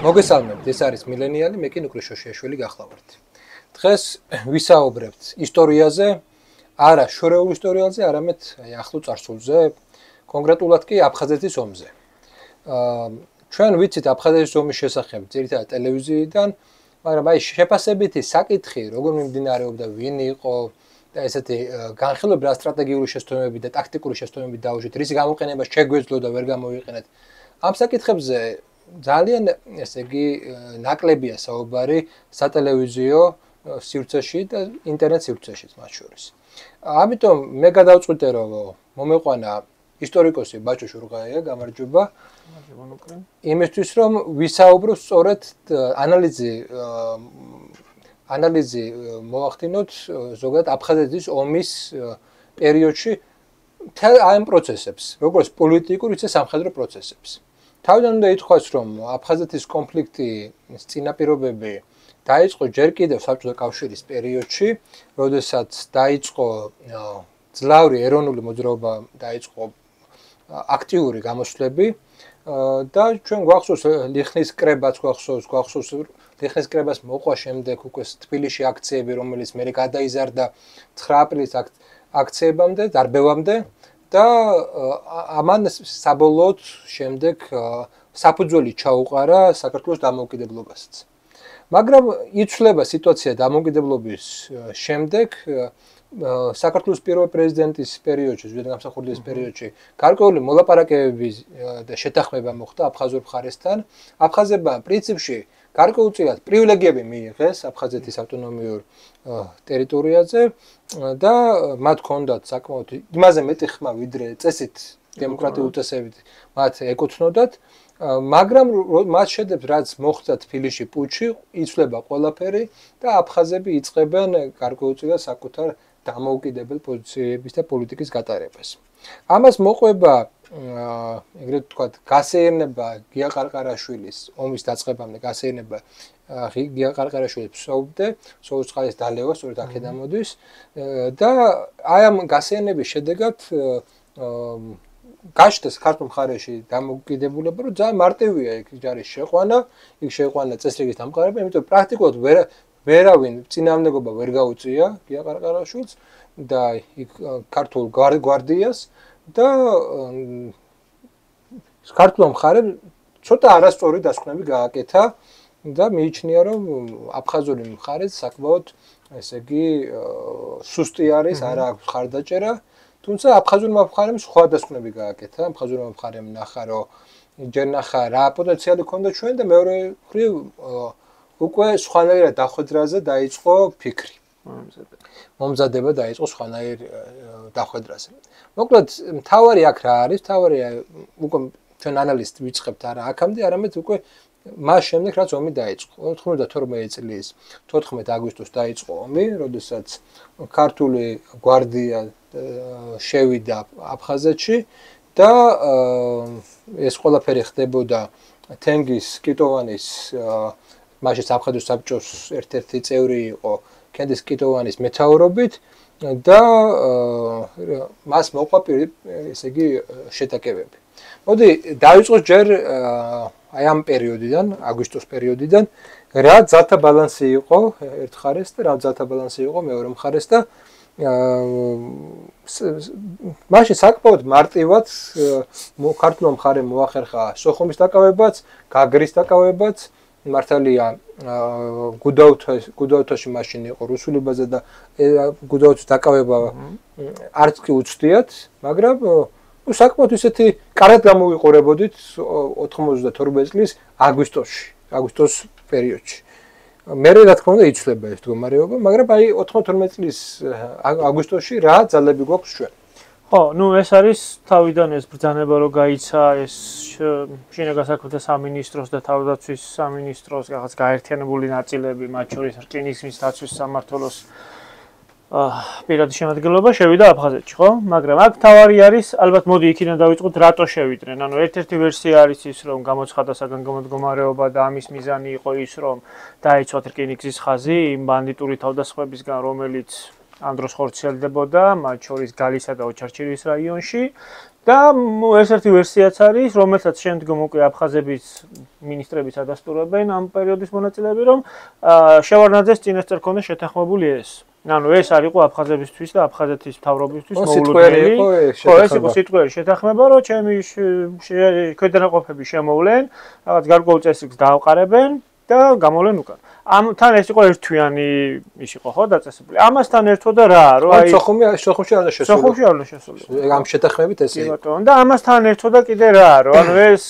მოგესალმებით, ეს არის მილენიალი, მე კი ნუკლე შოშიაშვილი გახლავართ. დღეს ვისაუბრებთ ისტორიაზე, არა შორეულ ისტორიაზე, არამედ ახლო წარსულზე, კონკრეტულად კი აფხაზეთის ომზე. ჩვენ ვიცით აფხაზეთის ომის შესახებ ძირითადად ტელევიზიიდან, მაგრამ აი შეფასებითი საკითხი, როგორ მიმდინარეობდა, ვინ იყო და ესეთი განხილვები რა სტრატეგიული შესტომები და ტაქტიკური შესტომები დაუშვით, რის გამოყენება შეგვეძლო და ვერ გამოიყენეთ. ამ საკითხებზე ძალიან, ესე იგი, ნაკლებია საუბარი სატელევიზიო სივრცეში და ინტერნეტ სივრცეშიც მათ შორის. ამიტომ მე გადავწყვიტე, რომ მომეყვანა ისტორიკოსი ბაჭო შურღაია, გამარჯობა. იმისთვის, რომ ვისაუბროთ სწორედ ანალიზი მოვახდინოთ ზოგადად აფხაზეთის ომის პერიოდში მთელ ამ პროცესებს, როგორც პოლიტიკურ, ისე სამხედრო პროცესებს. თავიდან უნდა ითქვას, რომ აფხაზეთის კონფლიქტის წინაპირობები დაიწყო ჯერ კიდევ საბჭოთა კავშირის პერიოდში, როდესაც დაიწყო ძლავრი ეროვნული მოძრაობა, დაიწყო აქტიური გამოსვლები და ჩვენ გვახსოვს ლიხნის კრებაც გვახსოვს ლიხნის კრებას მოყვა შემდეგ უკვე თბილისში აქციები, რომელიც მე გადაიზარდა 9 აპრილის აქციებამდე, დარბევამდე და ამან საბოლოოდ შემდეგ საფუძველი ჩაუყარა საქართველოს დამოუკიდებლობასაც. მაგრამ იცვლება სიტუაცია დამოუკიდებლობის შემდეგ საქართველოს პირველ პრეზიდენტის პერიოდში, ზვიადგამსახურდიის პერიოდში გარკვეული მოლაპარაკებები და შეთანხმება მოხდა აფხაზურ მხარესთან. აფხაზებმა პრინციპში გარკვეულწილად პრივილეგიები მიიღეს აფხაზეთის ავტონომიურ ტერიტორიაზე და მათ ჰქონდათ საკმაოდ იმაზე მეტი ხმა, ვიდრე წესით დემოკრატიული წესებით მათ ეკუთვნოდათ, მაგრამ მათ შედეგად რაც მოხდა თბილისში პუტჩი, იცვლება ყველაფერი და აფხაზები იწყებენ გარკვეულწილად საკუთარ დამოუკიდებელ პოზიციების და პოლიტიკის გატარებას. ამას მოყვება ეგრეთ ვთქვათ, გასეირნება გია ყარყარაშვილის ომის დაწყებამდე გასეირნება გია ყარყარაშვილის სოუწყალის დალევა, სწორედ აქედან მოდის და აი ამ გასეირნების შედეგად გაჩნდეს ქართულ მხარეში დამოუკიდებულება, რომ ძალიან მარტივია იქ ჯარის შეყვანა, იქ შეყვანა წესრიგის დამყარება, იმიტომ პრაქტიკულად ვერავინ წინააღმდეგობა ვერ გაუწია გია ყარყარაშვილს და იქ ქართულ გვარდიას და ქართულ მხარემ ცოტა არასწორი დასკვნები გააკეთა და მიიჩნია, რომ აფხაზური მხარე საკმაოდ, ესე იგი, სუსტი არის, არ აქვს ხარდაჭერა, თუმცა აფხაზურმა მხარემ სხვა დასკვნები გააკეთა. აფხაზურმა მხარემ ნახა, რომ ჯერ ნახა რა პოტენციალი ჰქონდა ჩვენ და მეორე მხრივ უკვე სხვანაირად დახვედრაზე დაიწყო ფიქრი. მომზადება დაიწყო სხვანაირ დახვედრაზე. მოკლედ, მთავარი აქ რა არის? მთავარია უკვე ჩვენ ანალიზით ვიწყებთ არა აქამდე, არამედ უკვე მას შემდეგ რაც ომი დაიწყო. 92 წლის 14 აგვისტოს დაიწყო ომი, როდესაც ქართული გვარდია შევიდა აფხაზეთში და ეს ყველაფერი ხდებოდა თენგიზ კიტოვანის მაშინ აფხაზეთის საბჭოს ერთ-ერთი წევრი იყო თენგიზ კიტოვანის მეთაურობით და მას მოყვა ესე იგი შეტაკებები. მოდი დაიწყოს ჯერ აი ამ პერიოდიდან, აგვისტოს პერიოდიდან, რა ძალთა ბალანსი იყო ერთ მხარეს და რა ძალთა ბალანსი იყო მეორე მხარეს და მაშინ საკმაოდ მარტივად ქართულ მხარემ მოახერხა სოხუმის დაკავებაც, გაგრის დაკავებაც, მართალია გუდაუთაში მაშინ იყო რუსული ბაზა და გუდაუთის დაკავება არც კი უცდიათ, მაგრამ საკმაოდ ისეთი კარგად გამოვიყურებოდით 92 წლის აგვისტოს პერიოდში. მე რა თქმა უნდა იცვლება ეს მდგომარეობა, მაგრამ აი 92 წლის აგვისტოში რა ძალები გვაქვს ჩვენ? ხო, ეს არის თავიდან ეს ბრძანება რო გაიცა ეს შინაგან საქმეთა სამინისტროს და თავდაცვის სამინისტროს რაღაც გაერთიანებული ნაწილები, მათ შორის რკინიგზის დაცვის სამმართველოს პირადი შემადგენლობა შევიდა აფხაზეთში, ხო? მაგრამ აქ თავარი არის, ალბათ მოდი იქიდან დავიწყოთ, რატო შევიდნენ. ანუ ერთ-ერთი ვერსია არის ის, რომ გამოცხადა საგანგებო მდგომარეობა და ამის მიზანი იყო ის, რომ დაეცვათ რკინიგზის ხაზი იმ ბანდიტური თავდასხმებისგან, რომელიც ამ დროს ხორციელდებოდა, მათ შორის გალისა და ოჩარჩირის რაიონში და ერთ-ერთი ვერსიაც არის, რომელსაც შემდგომ უკვე აფხაზების მინისტრებიც ადასტურებენ ამ პერიოდის მონაწილეები, რომ შევარდნაძეს წინასწარ ქონდა შეთანხმებული ეს. ანუ ეს არ იყო აფხაზებისთვის და აფხაზეთის მთავრობისთვის მოულოდნელი. ხო, ეს იყო სიტყვიერი შეთანხმება, რომ ჩემი ქვედანაყოფები შემოვლენ, რაღაც გარკვეულ წესრიგს დააყარებენ და გამოვლენ უკან. თან ეს იყო ერთთვიანი ის იყო ხო დაწესებული. ამასთან ერთოდა რა, რომ აი სოხუმში არ უნდა შესულიყო. სოხუმში არ უნდა შესულიყო. ამ შეთანხმებით ესე იყო. და ამასთან ერთოდა კიდე რა, რომ ანუ ეს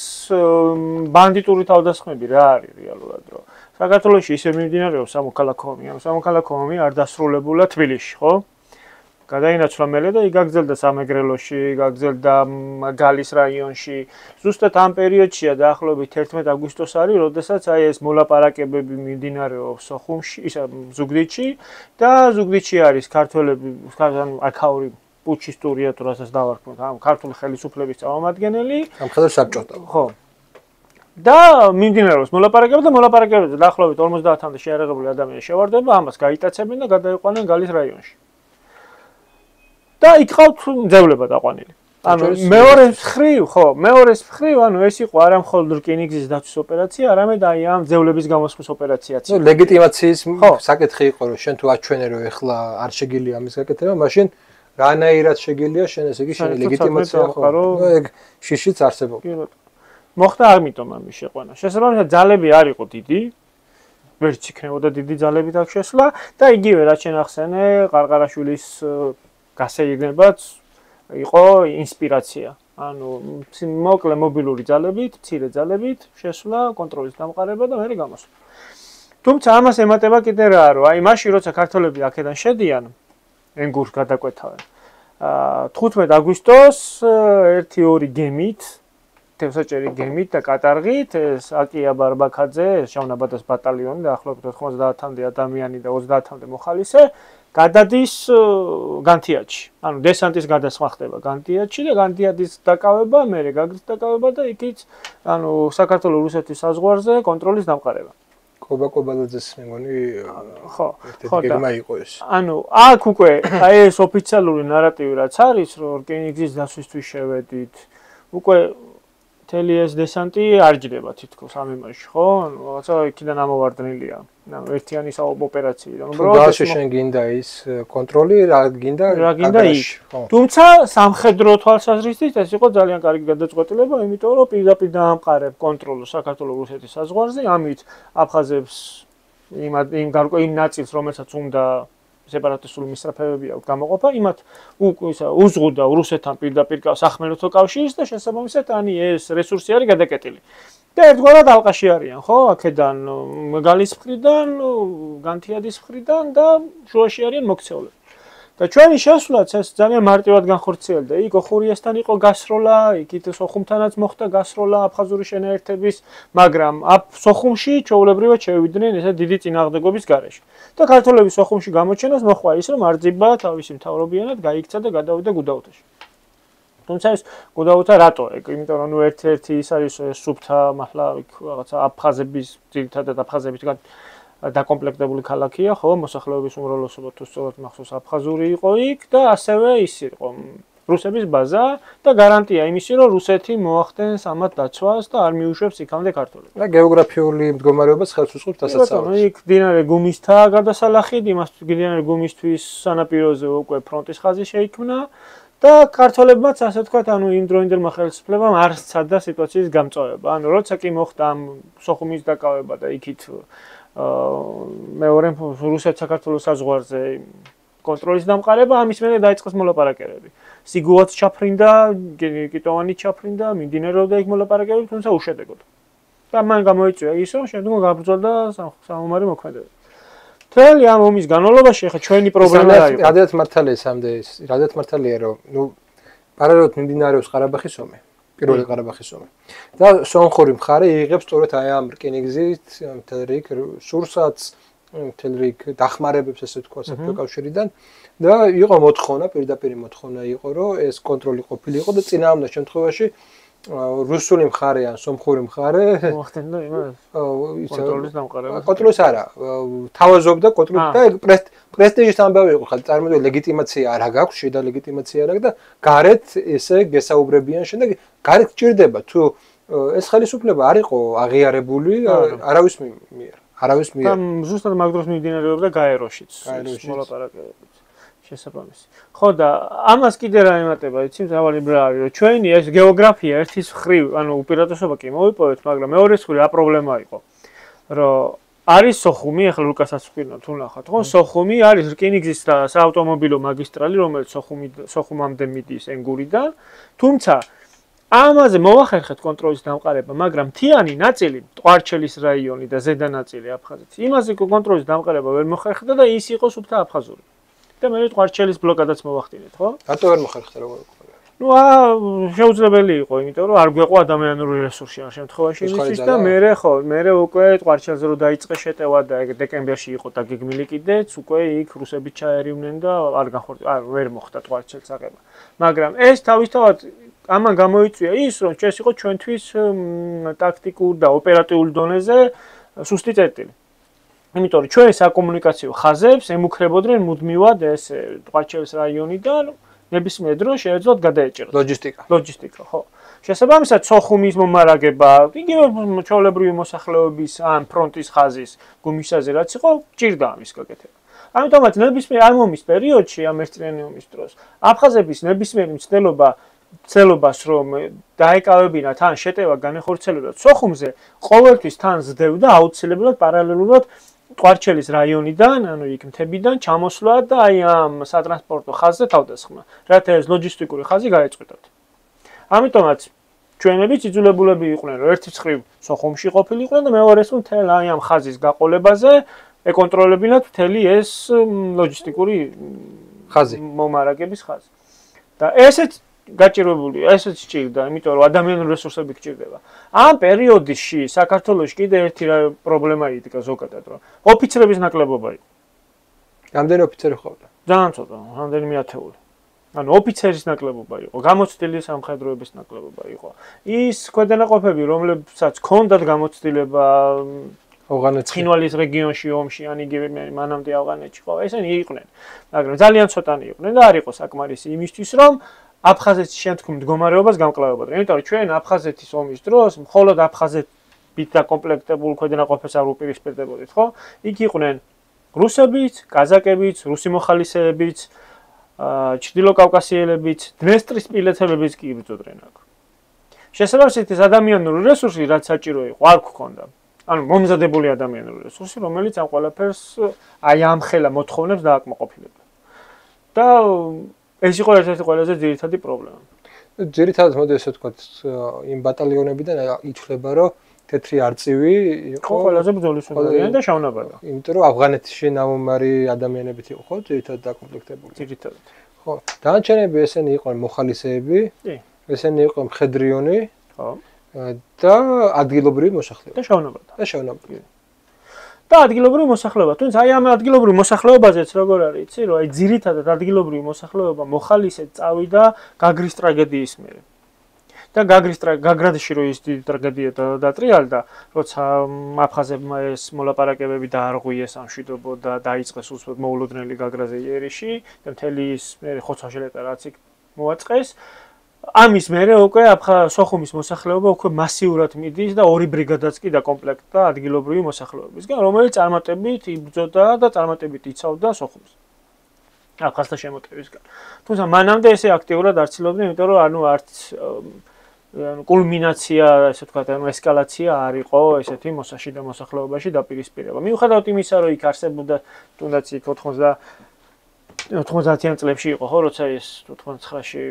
ბანდიტური თავდასხმები რა არის რეალურად, რომ საქართველოში ისე მიმდინარეობს სამოქალაქო ომი, ამ სამოქალაქო ომი არ დასრულებულა თბილისში, ხო? გადაინაცვლა მელე და იგაგზელდა სამეგრელოში, იგაგზელდა გალის რაიონში. ზუსტად ამ პერიოდშია დაახლოებით 11 აგვისტოს არის, როდესაც აი ეს მოლაპარაკებები მიმდინარეობს სოხუმში, ისა ზუგდიდში და ზუგდიდში არის ქართველები, ანუ აქაური პუჩისტურია თუ რასაც დავარქმევთ, ამ ქართული ხელისუფლების წარმომადგენელი, ამ ხელს საბჭოთა. ხო. და მიმდინარეობს მოლაპარაკებები და მოლაპარაკებებზე დაახლოებით 50-მდე შეიარაღებული ადამიანი შევარდება, ამას გაიტაცებენ და გადაიყვანენ გალის რაიონში. და იქ ყავთ ძევლება დაყვანილი. ანუ მეორეს მხრივ, ანუ ეს იყო არა მხოლოდ რკინიგზის დაცვის ოპერაცია, არამედ აი ამ ძევლების გამოსხმის ოპერაციაც. ნუ ლეგიტიმაციის საკითხი იყო, რომ შენ თუ აჩვენე რომ ეხლა არ შეგიძლია ამის გაკეთება, მაშინ რანაირად შეგიძლია შენ ესე იგი შენი ლეგიტიმაცია ხო? ნუ ეგ შიშიც არსებობდა. კი ბატონო. მოხდა ამიტომ ამის შეყვანა. შესაბამისად ძალები არ იყო დიდი. ვერც იქნებოდა დიდი ძალებით აქ შესვლა და იგივე რაც შენ ახსენე, ყარყარაშვილის გასეირნებაც იყო ინსპირაცია. ანუ მოკლე მობილური ძალებით, მცირე ძალებით შესვლა, კონტროლის დამყარება და მეორე გამოსვლა. თუმცა ამას ემატება კიდე რა, რომ აი მაშინ როცა ქართველები აქედან შედიან, ენგურს გადაკვეთავენ. 15 აგვისტოს 1-2 გემით, თევზაჭერი გემით და კატარღით, ეს აკია ბარბაქაძე, შავნაბადას ბატალიონი და ახლობთ 90-მდე ადამიანი და 30-მდე მოხალისე გადადის განთიადში. ანუ დესანტის გადასხმა ხდება განთიადში და განთიადის დაკავება, მერე გაგრის დაკავება და იქით ანუ საქართველოს რუსეთის საზღვარზე კონტროლის დამყარება. კობაკობალაძეს მე მგონი ხო გეგმა იყო ეს. ანუ აქ უკვე აი ეს ოფიციალური ნარატივი რაც არის, რომ რკინიგზის დასვისთვის შევედით, უკვე მთელი ეს დესანტი არ ჯდება თითქოს ამ იმაში, ხო? რაღაცა იქიდან ამოვარდნილია. ანუ ერთიანი ოპერაციიდან. უბრალოდ შენ გინდა ის კონტროლი, რა გინდა ის. თუმცა სამხედრო თვალსაზრისით ეს იყო ძალიან კარგი გადაწყვეტილება, იმიტომ რომ პირდაპირ დაამყარებ კონტროლს საქართველოს რუსეთის საზღვარზე, ამით აფხაზებს იმ ნაწილს, რომელსაც უნდა სეპარატისტული მისწრაფებები აქვს გამოყოფა, იმათ უზღუდა რუსეთთან პირდაპირ სახმელეთო კავშირს და შესაბამისად ანი ეს რესურსი არის გადაკეტილი. და ერთგვარად ალყაში არიან, ხო? აქედან გალის მხრიდან, განთიადის მხრიდან და შუაში არიან მოქცეულები. და ჩვენი შესვლაც ეს ძალიან მარტივად განხორციელდა. იქ ოხურიესთან იყო გასროლა, იქით სოხუმთანაც მოხდა გასროლა აფხაზური შენაერთების, მაგრამ სოხუმში ჩვეულებრივად შევიდნენ ესე დიდი წინააღმდეგობის გარეშე. და ქართველები სოხუმში გამოჩენას მოხდა ის, რომ არძიბა თავისი მთავრობიანად გაიქცა და გადავიდა გუდაუთაში. თუმცა ეს გუდაუთა რატო? იმიტომ რომ ერთ-ერთი ის არის სუფთა მართლა რაღაცა აფხაზების ძირითადად აფხაზებისგან დაკომპლექტებული ქალაქია, ხო, მოსახლეობის უმრავლესობა თუ სწორად მახსოვს აფხაზური იყო იქ და ასევე ის იყო რუსების ბაზა და გარანტია იმისი, რომ რუსეთი მოახდენს ამათ დაცვას და არ მიუშვებს იქამდე ქართველებს. და გეოგრაფიული მდგომარეობაც ხელს უწყობს დასაცავად. იქ დინარე გუმისთაა გადასალახით, იმას დინარე გუმისთვის სანაპიროზე უკვე ფრონტის ხაზი შეიქმნა. და ქართველებმაც ასე ვთქვათ, ანუ იმ დროინდელმა ხელისუფლებამ არ სცადა სიტუაციის გამწვავება. ანუ როცა კი მოხდა ამ სოხუმის დაკავება და იქით მეორე რუსეთ-საქართველოს საზღვარზე კონტროლის დამყარება, ამის მერე დაიწყეს მოლაპარაკებები. სიგუაც ჩაფრინდა, კიტოვანი ჩაფრინდა, მიმდინარეობდა იქ მოლაპარაკებები, თუმცა უშედეგოდ. და მან გამოიწვია ის, რომ შემდგომ გაბრძოლდა სამომარი მოქმედებები. მთელი ამ ომის განმავლობაში ახლა ჩვენი პრობლემა რა იყო? რადგან მართალია სამდე ის, რადგან მართალია რომ ნუ პარალელურად მიმდინარეობს ყარაბაღის ომი, პირველი ყარაბაღის ომი. და სონხური მხარე იღებს სწორედ აი ამ რკინიგზით, მთელ რიგ სურსათს, მთელ რიგ დახმარებებს ესე თქვა საბჭოთა კავშირიდან და იყო მოთხოვნა, პირდაპირ მოთხოვნა იყო, რომ ეს კონტროლი ყოფილიყო და წინააღმდეგ შემთხვევაში რუსული მხარე ან სომხური მხარე მოახდინა იმას კონტროლის დამყარება კონტროლის არა თავაზობდა კონტროლს და პრესტიჟის ამბავი იყო ხალხი წარმოიდგინე ლეგიტიმაცია არ აქვს შიდა ლეგიტიმაცია არ აქვს და გარეთ ესე გესაუბრებიან შემდეგ გარეთ გჭირდება თუ ეს ხელისუფლება არ იყო აღიარებული არავის მიერ და ზუსტად მაგ დროს მიმდინარეობდა გაეროშიც მოლაპარაკებებით შესაბამისი. ხო და ამას კიდე რა ემატება, იცი, მრავალი ბრავი, რომ ჩვენი ეს გეოგრაფია ერთის მხრივ, ანუ უპირატესობა კი მოვიპოვეთ, მაგრამ მეორე მხრივ რა პრობლემა იყო, რომ არის სოხუმი, ახლა ლუკასაც ვკითხავ, თუ ნახავთ, ხო, სოხუმი არის რკინიგზის საავტომობილო მაგისტრალი, რომელიც სოხუმამდე მიდის ენგურიდან, თუმცა ამაზე მოახერხეთ კონტროლის დამყარება, მაგრამ მთიანი ნაწილი, ტყვარჩელის რაიონი და ზედა ნაწილი აფხაზეთის, იმაზე კონტროლის დამყარება ვერ მოხერხდა და ის იყო სუფთა აფხაზური. და მე ტყვარჩელის ბლოკადაც მოვახდინეთ, ხო? რატო ვერ მოხერხდა როგორ იყო? ნუ შეუძლებელი იყო, იმიტომ რომ არ გვეყო ადამიანური რესურსი ამ შემთხვევაში იმისთვის და მე უკვე ტყვარჩელზე რო დაიწყე შეტევა და დეკემბერში იყო დაგეგმილი კიდეც, უკვე იქ რუსები ჩაერივნენ და ვერ მოხდა ტყვარჩელს აღება. მაგრამ ეს თავისთავად ამან გამოიწვია ის, რომ ეს იყო ჩვენთვის ტაქტიკურ და ოპერატიულ დონეზე სუსტი წერტილი. იმიტომ რომ ჩვენ საკომუნიკაციო ხაზებს ემუქრებოდნენ მუდმივად ეს ტყვარჩელის რაიონიდან ნებისმიერ დროს შეეძლოთ გადაეჭეროთ. ლოჯისტიკა, ხო. შესაბამისად, სოხუმის მომარაგება, იგივე ჩვეულებრივი მოსახლეობის ან ფრონტის ხაზის გუმისაზე რაც იყო, ჭირდა ამის გაკეთება. ამიტომაც ნებისმიერ ამ ომის პერიოდში, ამ ერთწლიანი ომის დროს, აფხაზების ნებისმიერი მცდელობას რომ დაეკავებინათ ან შეტევა განეხორციელებინათ სოხუმზე, ყოველთვის თან ზრდევდა აუცილებლად პარალელურად ტყვარჩელის რაიონიდან, ანუ იქ მთებიდან ჩამოსვლა და აი ამ სატრანსპორტო ხაზზე თავდასხმა, რათა ეს ლოჯისტიკური ხაზი გაეწყვეტათ. ამიტომაც ჩვენებიც იძულებულები იყვნენ, რომ ერთი მხრივ სოხუმში ყოფილიყვნენ და მეორე მხრივ მთელ აი ამ ხაზის გაყოლებაზე ეკონტროლებინათ მთელი ეს ლოჯისტიკური ხაზი, მომარაგების ხაზი. და ესეც გაჭირვებულია, ესეც ჭირდა, იმიტომ რომ ადამიანური რესურსები გჭირდება. ამ პერიოდში საქართველოში კიდე ერთი პრობლემა იდგა ზოგადად, რომ ოფიცრების ნაკლებობა იყო. რამდენი ოფიცერი ჰყავდა? ძალიან ცოტა, რამდენიმე ათეული. ანუ ოფიცერის ნაკლებობა იყო, გამოცდილი სამხედროების ნაკლებობა იყო. ის ქვედანაყოფები, რომლებსაც ჰქონდათ გამოცდილება ცხინვალის რეგიონში ომში, ან იგივე მანამდე ავღანეთში ხო, ესენი იყვნენ. მაგრამ ძალიან ცოტანი იყვნენ და არ იყო საკმარისი იმისთვის, რომ აფხაზეთის შემდგომ მდგომარეობას გამკლავებოდნენ. იმიტომ რომ ჩვენ აფხაზეთის ომის დროს მხოლოდ აფხაზებით დაკომპლექტებულ ქვედანაყოფებს არ უპირისპირდებოდით, ხო? იქ იყვნენ რუსებიც, კაზაკებიც, რუსი მოხალისეებიც, ჩრდილოკავკასიელებიც, დნესტრისპილეთელებიც კი იბრძოდნენ აქ. შესაბამისად, ეს ადამიანური რესურსი, რაც საჭირო იყო, არ გქონდა. ანუ მომზადებული ადამიანური რესურსი, რომელიც ამ ყველაფერს აი ამ ხელა მოთხოვნებს დააკმაყოფილებდა. და ეს იყო ერთ-ერთი ყველაზე ძირითადი პრობლემა. ძირითადად მოდი ესე ვთქვათ, იმ ბატალიონებიდან ითვლება, რომ თეთრი არწივი იყო ყველაზე ბრძოლის უნარიანი და შავნაბადა. იმიტომ რომ ავღანეთში ნამომარი ადამიანებით იყო ხო, ძირითადად დაკომპლექტებული. ძირითადად. ხო, დანარჩენები ესენი იყვნენ მოხალისეები, ესენი იყვნენ მხედრიონი, ხო. და ადგილობრივი მოსახლეობა. და შავნაბადა. და ადგილობრივი მოსახლეობა, თუმცა აი ამ ადგილობრივი მოსახლეობაზეც როგორ არის, იცი, რომ აი ძირითადად ადგილობრივი მოსახლეობა მოხალისედ წავიდა გაგრის ტრაგედიის მერე. და გაგრადში რო ის დიდი ტრაგედია დატრიალდა, როცა აფხაზებმა ეს მოლაპარაკებები დაარღვიეს ამ მშვიდობო და დაიწყეს უსმოდ მოულოდნელი გაგრაზე იერიში და მთელი ის მერე ხოცვა-შლეტა რაც იქ მოაწყეს. ამის მერე უკვე სოხუმის მოსახლეობა უკვე მასიურად მიდის და ორი ბრიგადაც კი დაკომპლექტდა ადგილობრივი მოსახლეობისგან, რომელიც წარმატებით იბრძოდა და წარმატებით იცავდა სოხუმს. აფხაზთა შემოტევისგან. თუმცა მანამდე ესე აქტიურად არ ცდილობდნენ, იმიტომ რომ ანუ არც კულმინაცია, ესე ვთქვათ, ანუ ესკალაცია არ იყო ესეთი შიდა მოსახლეობაში დაპირისპირება. მიუხედავად იმისა, რომ იქ არსებობდა თუნდაც იქ 90-იან წლებში იყო ხო, როცა ეს 99-ში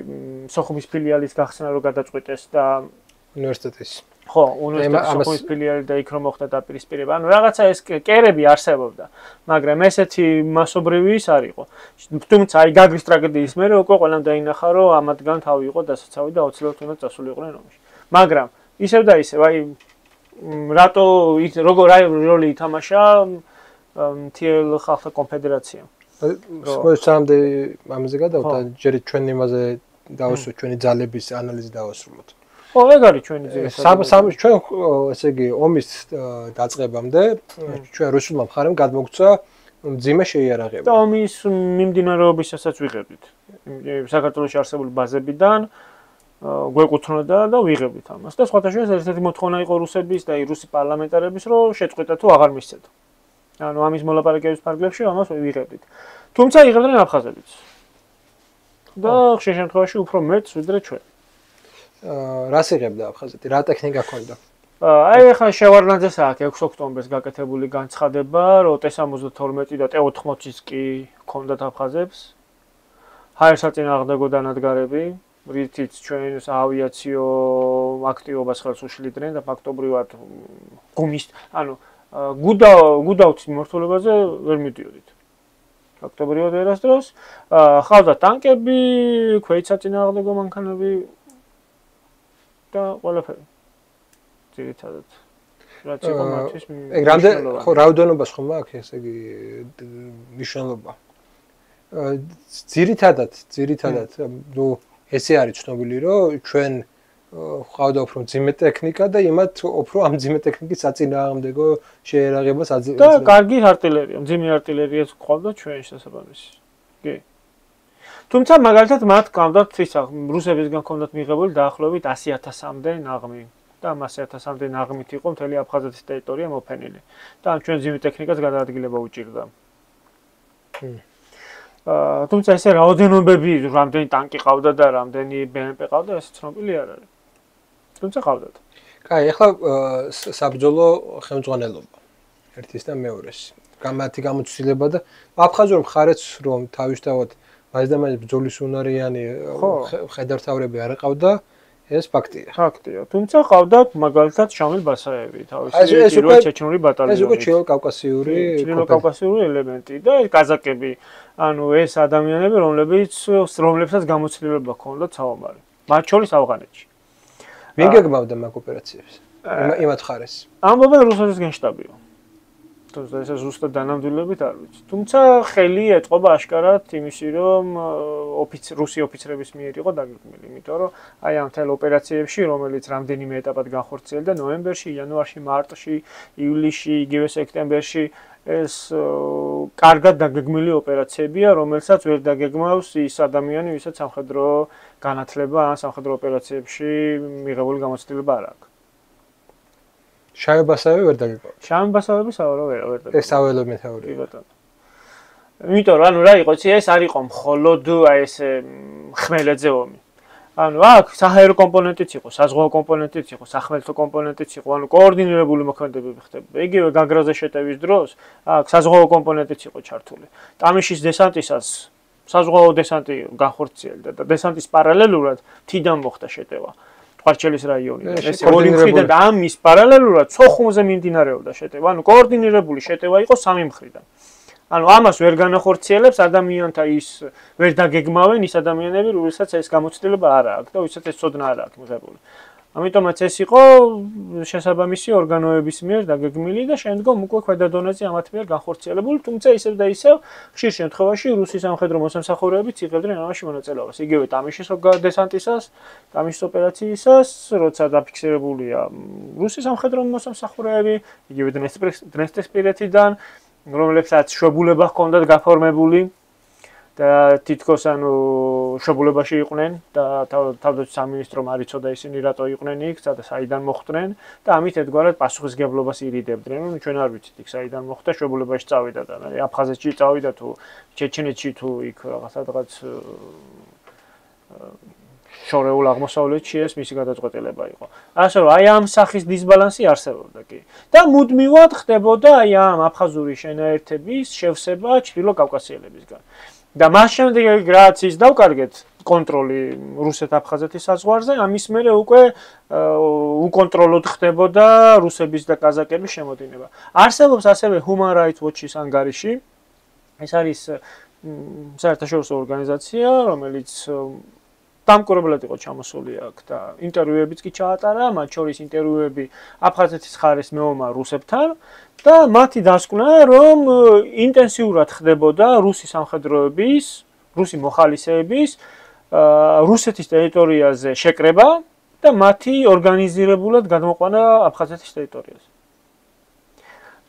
სოხუმის ფილიალის გახსნა რო გადაწყვიტეს და უნივერსიტეტის. ხო, უნივერსიტეტის სოხუმის ფილიალი და იქ რომ მოხდა დაპირისპირება. ანუ რაღაცა ეს კერები არსებობდა, მაგრამ ესეთი მასობრივი ის არ იყო. თუმცა აი გაგრის ტრაგედიის მერე უკვე ყველამ დაინახა, რომ ამათგან თავი იყო დასაცავი და აუცილებლად უნდა წასულიყვნენ ომში. მაგრამ ისევ და ისევ აი რატო როგორ როლი ითამაშა მთიელ ხალხთა კონფედერაციამ. სამდე ამაზე გადავთ, ჯერ ჩვენ იმაზე დავასრულოთ, ჩვენი ძალების ანალიზი დავასრულოთ. ხო, ეგ არის ჩვენი ძირითადად. ჩვენ ესე იგი ომის დაწყებამდე ჩვენ რუსულმა მხარემ გადმოგცა მძიმე შეიარაღება. და ომის მიმდინარეობისასაც ვიღებდით. საქართველოში არსებული ბაზებიდან გვეკუთვნოდა და ვიღებდით ამას. და სხვათა შორის ერთ-ერთი მოთხოვნა იყო რუსების და რუსი პარლამენტარების, რომ შეწყვიტა თუ აღარ მისცეთ. ანუ ამის მოლაპარაკების ფარგლებში ამას ვიღებდით. თუმცა იღებდნენ აფხაზებიც. და ხშირ შემთხვევაში უფრო მეტს ვიდრე ჩვენ. რას იღებდა აფხაზეთი? რა ტექნიკა ჰქონდა? აი ახლა შევარდნაძეს აქვს 6 ოქტომბერს გაკეთებული განცხადება, რომ T-72 და T-80-ის კი ჰქონდათ აფხაზებს. ჰაერსაწინააღმდეგო დანადგარები, რითიც ჩვენს ავიაციო აქტივობას ხელს უშლიდნენ და ფაქტობრივად გუმის, ანუ გუდაუთის მიმართულებაზე ვერ მიდიოდით. ფაქტობრივად ერასდროს ხავდა ტანკები, ქვეითსაწინააღმდეგო მანქანები და ყველაფერი. ძირითადად რაც იყო მათთვის ეგ რამდენ ხო რაოდენობას ხომ აქვს ესე იგი მნიშვნელობა ძირითადად ნუ ესე არის ცნობილი რომ ჩვენ ყავდა უფრო მძიმე ტექნიკა და იმათ უფრო ამ მძიმე ტექნიკის საწინააღმდეგო შეერაღებას და კარგი артиლერია მძიმე артиლერიაც ყავდა ჩვენ შესაბამისი კი თუმცა მაგალითად მათ ყავდათ ისა რუსებისგან ჰქონდათ მიღებული დაახლოებით 100,000-მდე ნაღმი და 100,000-მდე ნაღმით იყო მთელი აფხაზეთის ტერიტორია მოფენილი და ამ ჩვენ მძიმე ტექნიკას გადაადგილება უჭირდა. თუმცა ესე რაოდენობები, რამდენი ტანკი ყავდა და რამდენი BMP ყავდა, ეს ცნობილი არ არის. თუმცა ყავდათ. კაი, ახლა საბრძოლო ხელმძღვანელობა ერთის და მეორეს. მათი გამოცდილება და აფხაზურ მხარეც რომ თავისთავად მაინც ბრძოლის უნარიანი ხედართავები არ ყავდა, ეს ფაქტია. ფაქტია. თუმცა ყავდათ მაგალითად შამილ ბასაევი, თავისი პირველი ჩეჩნური ბატალიონი. ეს უკვე ჩილო-კავკასიური ელემენტი და კაზაკები, ანუ ეს ადამიანები, რომლებსაც გამოცდილება ჰქონდათ საომარი. მათ შორის ავღანეთში. ვინ გეგმავდა მაგ ოპერაციებს? იმათ ხარეს. ამბობენ რუსეთის გენშტაბიო. თუმცა ეს ზუსტად დანამდვილებით არ ვიცი. თუმცა ხელი ეტყობა აშკარად იმისი, რომ რუსი ოფიცრების მიერ იყო დაგეგმილი, იმიტომ რომ აი ამ თელ ოპერაციებში, რომელიც რამდენიმე ეტაპად განხორციელდა ნოემბერში, იანვარში, მარტში, ივლისში, იგივე სექტემბერში, ეს კარგად დაგეგმილი ოპერაციებია, რომელსაც ვერ დაგეგმავს ის ადამიანი, ვისაც სამხედრო განათლება ან სამხედრო ოპერაციებში მიღებული გამოცდილება არ აქვს. შამილ ბასაევი ვერ დაგეკავა. შამილ ბასაევი სავარო ვერ დაგეკავა. ეს საველო მეთაური. კი ბატონო. იმიტომ რომ ანუ რა იყო, ეს არ იყო მხოლოდ აი ეს ხმელეთზე ომი. ანუ აქ საჰაერო კომპონენტიც იყო, საზღვაო კომპონენტიც იყო, სახმელეთო კომპონენტიც იყო, ანუ კოორდინირებული მოქმედებები ხდებოდა. იგივე განგრაზე შეტევის დროს აქ საზღვაო კომპონენტიც იყო ჩართული. ტამიშის დესანტისას საზღვაო დესანტი განხორციელდა და დესანტის პარალელურად თიდან მოხდა შეტევა. ყვარჩელის რაიონიდან. ეს ორი მხრიდან და ამის პარალელურად სოხუმზე მიმდინარეობდა შეტევა. ანუ კოორდინირებული შეტევა იყო სამი მხრიდან. ანუ ამას ვერ განახორციელებს ადამიანთა ის ვერ დაგეგმავენ ის ადამიანები, რომელსაც ეს გამოცდილება არ აქვს და ვისაც ეს ცოდნა არ აქვს მიღებული. ამიტომაც ეს იყო შესაბამისი ორგანოების მიერ დაგეგმილი და შემდგომ უკვე ქვედა დონეზე ამათ მიერ განხორციელებული, თუმცა ისევ და ისევ ხშირ შემთხვევაში რუსი სამხედრო მოსამსახურეებიც იღებდნენ ამაში მონაწილეობას. იგივე ტამიშის დესანტისას, ტამიშის ოპერაციისას, როცა დაფიქსირებულია რუსი სამხედრო მოსამსახურეები, იგივე დნესტრისპირეთიდან, რომლებსაც შვებულება ჰქონდათ გაფორმებული და თითქოს ანუ შვებულებაში იყვნენ და თავდაცვის სამინისტრომ არ იცოდა ისინი რატო იყვნენ იქ, საიდან მოხვდნენ და ამით ერთგვარად პასუხისგებლობას ირიდებდნენ. ნუ ჩვენ არ ვიცით იქ საიდან მოხვდა, შვებულებაში წავიდა და აფხაზეთში წავიდა თუ ჩეჩნეთში თუ იქ რაღაც შორეულ აღმოსავლეთში ეს მისი გადაწყვეტილება იყო. ასე რომ აი ამ სახის დისბალანსი არსებობდა კი. და მუდმივად ხდებოდა აი ამ აფხაზური შენაერთების შევსება ჩრდილო-კავკასიელებისგან. და მას შემდეგ რაც ის დავკარგეთ კონტროლი რუსეთ-აფხაზეთის საზღვარზე, ამის მერე უკვე უკონტროლოდ ხდებოდა რუსების და კაზაკების შემოდინება. არსებობს ასევე Human Rights Watch-ის ანგარიში. ეს არის საერთაშორისო ორგანიზაცია, რომელიც დამკვირვებლად იყო ჩამოსული აქ და ინტერვიუებიც კი ჩაატარა, მათ შორის ინტერვიუები აფხაზეთის ხარეს მეომარ რუსებთან და მათი დასკვნა, რომ ინტენსიურად ხდებოდა რუსი სამხედროების, რუსი მოხალისეების რუსეთის ტერიტორიაზე შეკრება და მათი ორგანიზირებულად გადმოყვანა აფხაზეთის ტერიტორიაზე.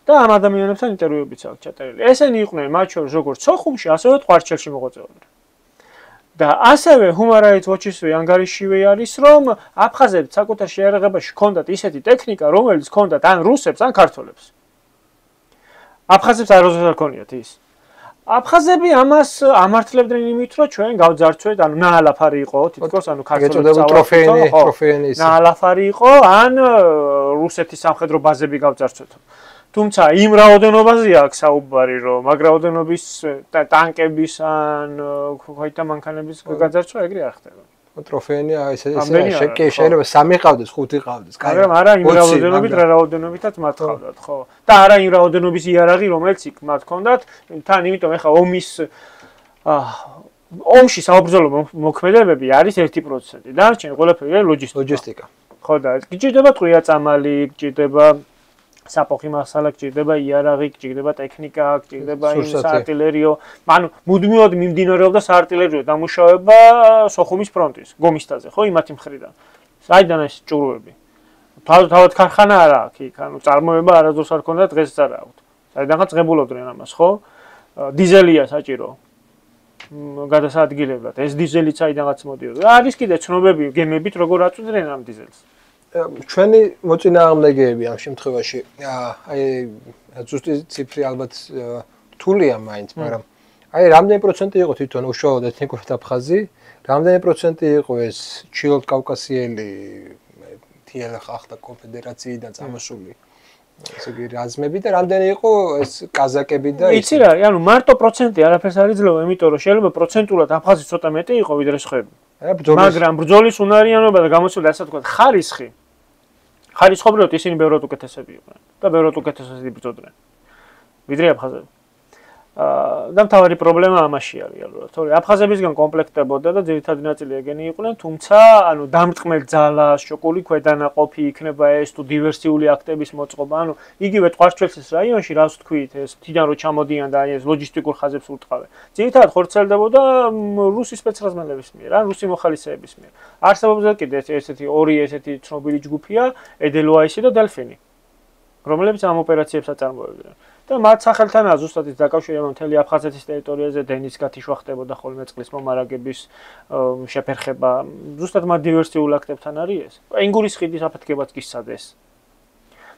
და ამ ადამიანებთან ინტერვიუებიც აქვს ჩაწერილი. ესენი იყვნენ მათ შორის როგორც სოხუმში, ასევე ტყვარჩელში მოღვაწეობდნენ. და ასევე Human Rights Watch-ისთვის ანგარიშივე არის, რომ აფხაზებს საკუთარ შეიარაღებაში ჰქონდათ ისეთი ტექნიკა, რომელიც ჰქონდათ ან რუსებს, ან ქართველებს. აფხაზებს არასდროს არ ჰქონიათ ის. აფხაზები ამას ამართლებდნენ იმით, რომ ჩვენ გავძარცვეთ, ანუ ნაალაფარი იყო, თითქოს ანუ ქართველებს ტროფეენი ნაალაფარი იყო, ან რუსეთის სამხედრო ბაზები გავძარცვეთ. თუმცა იმ რაოდენობაზე აქვს საუბარი, რომ მაგ რაოდენობის ტანკების ან ხოითა მანქანების გაძარცვა ეგრე არ ხდება. ტროფეენი ესე შეიძლება 3 ყავდეს, 5 ყავდეს. მაგრამ არა იმ რაოდენობით, რა რაოდენობითაც მათ ყავდათ, ხო? და არა იმ რაოდენობის იარაღი, რომელიც იქ მათ ჰქონდათ, თან იმიტომ ეხა ომში საბრძოლო მოქმედებები არის 1%. დანარჩენი ყველაფერი ლოჯისტიკა. ხო და გჭირდება ტყვია წამალი, გჭირდება საპოხი მასალა, გჭირდება იარაღი, გჭირდება ტექნიკა, გჭირდება საარტილერიო. ანუ მუდმივად მიმდინარეობდა საარტილერიო დამუშავება სოხუმის ფრონტის, გომისტაზე, ხო, იმათი მხრიდან. საიდან ეს ჭურვები? თავად ქარხანა არა აქვს იქ, ანუ წარმოება არასდროს არ ქონდა, დღესაც არ აქვს. საიდანაც ღებულობდნენ ამას, ხო? დიზელია საჭირო. გადასაადგილებლად. ეს დიზელიც საიდანაც მოდიოდა. არის კიდე ცნობები გემებით, როგორ აწვდნენ ამ დიზელს. ჩვენი მოწინააღმდეგეები ამ შემთხვევაში აი ზუსტი ციფრი ალბათ რთულია მაინც, მაგრამ აი რამდენი პროცენტი იყო თვითონ უშუალოდ ეთნიკური აფხაზი, რამდენი პროცენტი იყო ეს ჩილოდ კავკასიელი TLF ახლა კონფედერაციიდან წამოსული ესე იგი რაზმები და რამდენი იყო ეს კაზაკები და იცი რა, ანუ მარტო პროცენტი არაფერს არ იძლევა, იმიტომ რომ შეიძლება პროცენტულად აფხაზი ცოტა მეტი იყო ვიდრე სხვები. მაგრამ ბრძოლის უნარიანობა და გამოცდილება ასე ვთქვათ, ხარისხობრივად ისინი ბევრად უკეთესები იყვნენ და ბევრად უკეთესად იბრძოდნენ. ვიდრე აფხაზები. და მთავარი პრობლემა ამაში არის რეალურად. თორე აფხაზებისგან კომპლექტებოდა და ძირითადი ნაწილი ეგენი იყვნენ, თუმცა ანუ დამრტყმელ ძალას, შოკული ქვედანაყოფი იქნება ეს თუ დივერსიული აქტების მოწყობა, ანუ იგივე ტყვარჩელსის რაიონში რას ვთქვით, ეს თიდან რო ჩამოდიან და ეს ლოჯისტიკურ ხაზებს ურტყავენ. ძირითადად ხორციელდებოდა რუსი სპეცრაზმელების მიერ, ან რუსი მოხალისეების მიერ. არსებობდა კიდე ესეთი ორი ესეთი ცნობილი ჯგუფია, ედელოაისი და დელფინი, რომლებიც ამ ოპერაციებს აწარმოებდნენ. და მათ სახელთანაა ზუსტად ის დაკავშირება მთელი აფხაზეთის ტერიტორიაზე დენის გათიშვა ხდებოდა ხოლმე წყლის მომარაგების შეფერხება. ზუსტად მათ დივერსიულ აქტებთან არის ეს. ენგურის ხიდის აფეთქებაც გისცადეს.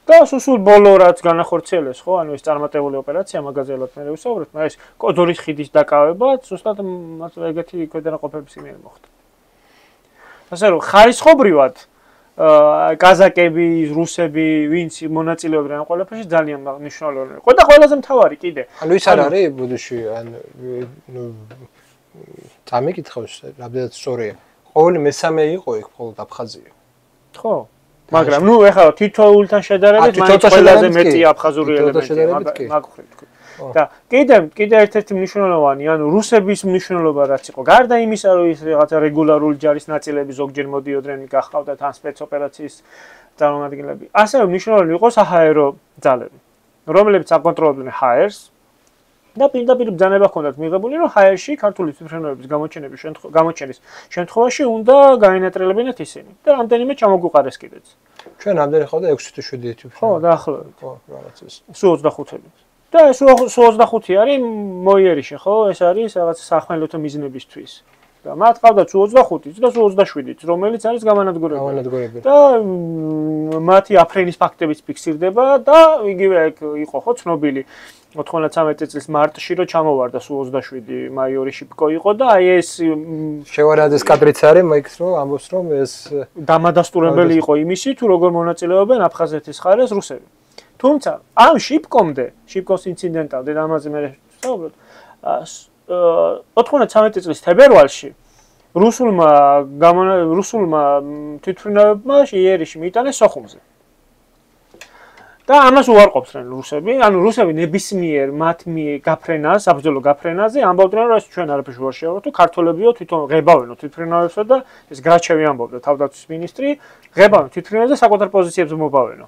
და სულ ბოლო რაც განახორციელეს, ხო, ანუ ეს წარმატებული ოპერაცია, მაგაზე ალბათ მე ვისაუბრებ, მაგრამ ეს კოდორის ხიდის დაკავებაც ზუსტად მათ ეგეთი ქვედანაყოფების მიერ მოხდა. ასე რომ ხარისხობრივად კაზაკები, რუსები, ვინც მონაწილეობდნენ ამ ყველაფერში ძალიან მნიშვნელოვანი. და ყველაზე მთავარი კიდე. ანუ ის არ არის ბუდუში, ან წამიკითხავს, რამდენად სწორია. ყოველი მესამე იყო იქ მხოლოდ აფხაზია. ხო. მაგრამ ნუ ეხლა თითოეულთან შედარებით მაინც ყველაზე მეტი აფხაზური ელემენტია, მაგ ხრით თქვი. და კიდე ერთ-ერთი მნიშვნელოვანი, ანუ რუსების მნიშვნელობა რაც იყო, გარდა იმისა, რომ ის რაღაცა რეგულარული ჯარის ნაწილები ზოგჯერ მოდიოდნენ, გახავდათ ან სპეცოპერაციის წარმომადგენლები. ასევე მნიშვნელოვანი იყო საჰაერო ძალები, რომლებიც აკონტროლებდნენ ჰაერს და პირდაპირ ბრძანება ჰქონდათ მიღებული, რომ ჰაერში ქართული ციფრენოების გამოჩენის შემთხვევაში უნდა გაენატრელებინათ ისინი და რამდენიმე ჩამოგვიყარეს კიდეც. ჩვენ რამდენი ხავდა 6 თუ 7 თვით. ხო, დაახლოებით. ხო, რაღაც ის. სულ 25-ები. და ეს 25 არის მოიერიშე, ხო? ეს არის რაღაც სახმელეთო მიზნებისთვის. და მათ ყავდათ 25-იც და 27-იც, რომელიც არის გამანადგურებელი. და მათი აფრენის ფაქტებიც ფიქსირდება და იგივე იყო ხო ცნობილი 93 წლის მარტში რო ჩამოვარდა 27 მაიორი შიპკო იყო და აი ეს შევარაძეს კადრიც არის, მაიქს რომ ამბობს რომ ეს დამადასტურებელი იყო იმისი თუ როგორ მონაწილეობენ აფხაზეთის ხარეს რუსები. თუმცა ამ შიპკოს ინციდენტამდე და ამაზე მე ვსაუბრობ 93 წლის თებერვალში რუსულმა თვითმფრინავებმა იერიში მიიტანეს სოხუმზე. და ამას უარყოფდნენ რუსები, ანუ რუსები ნებისმიერ მათ გაფრენას, საბრძოლო გაფრენაზე ამბობდნენ, რომ ჩვენ არაფერს ვერ შევართ, თუ ქართველებიო თვითონ ღებავენო თვითმფრინავებსა და ეს გრაჩევი ამბობდა თავდაცვის მინისტრი, ღებავენ თვითმფრინავებს და საკუთარ პოზიციებზე მობავენო.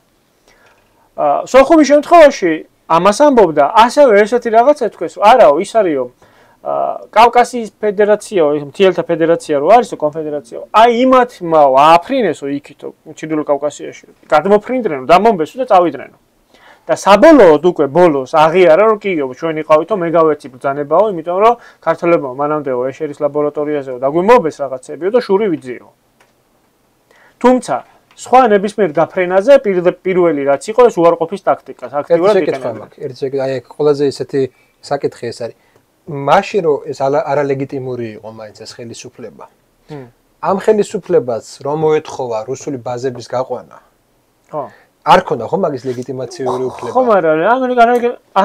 სოხუმის შემთხვევაში ამას ამბობდა, ასევე ესეთი რაღაცა თქვეს, არაო, ის არისო, კავკასიის ფედერაცია, მთიელთა ფედერაცია რო არისო კონფედერაცია. აი იმათმა ააფრინესო იქითო ჩრდილო კავკასიაში. გადმოფრინდრენო, დამომბესო და წავიდნენ. და საბოლოოდ უკვე ბოლოს აღიარა რომ კიო ჩვენი ყავითო მეგავერცი ბრძანებაო, იმიტომ რომ ქართველებმა მანამდეო ეშერის ლაბორატორიაზეო დაგვიმობეს რაღაცებიო და შური ვიძიო. თუმცა სხვა ნებისმიერ გაფრენაზე პირველი რაც იყო ეს უარყოფის ტაქტიკა, აქტიურად იყენებდა. აი ყველაზე ისეთი საკითხი ეს არის. მაშინ რომ ეს არალეგიტიმური იყო მაინც ეს ხელისუფლება. ამ ხელისუფლებას რომ მოეთხოვა რუსული ბაზების გაყვანა. ხო. არ ქონდა ხო მაგის ლეგიტიმაციური უფლება. ხო, მაგრამ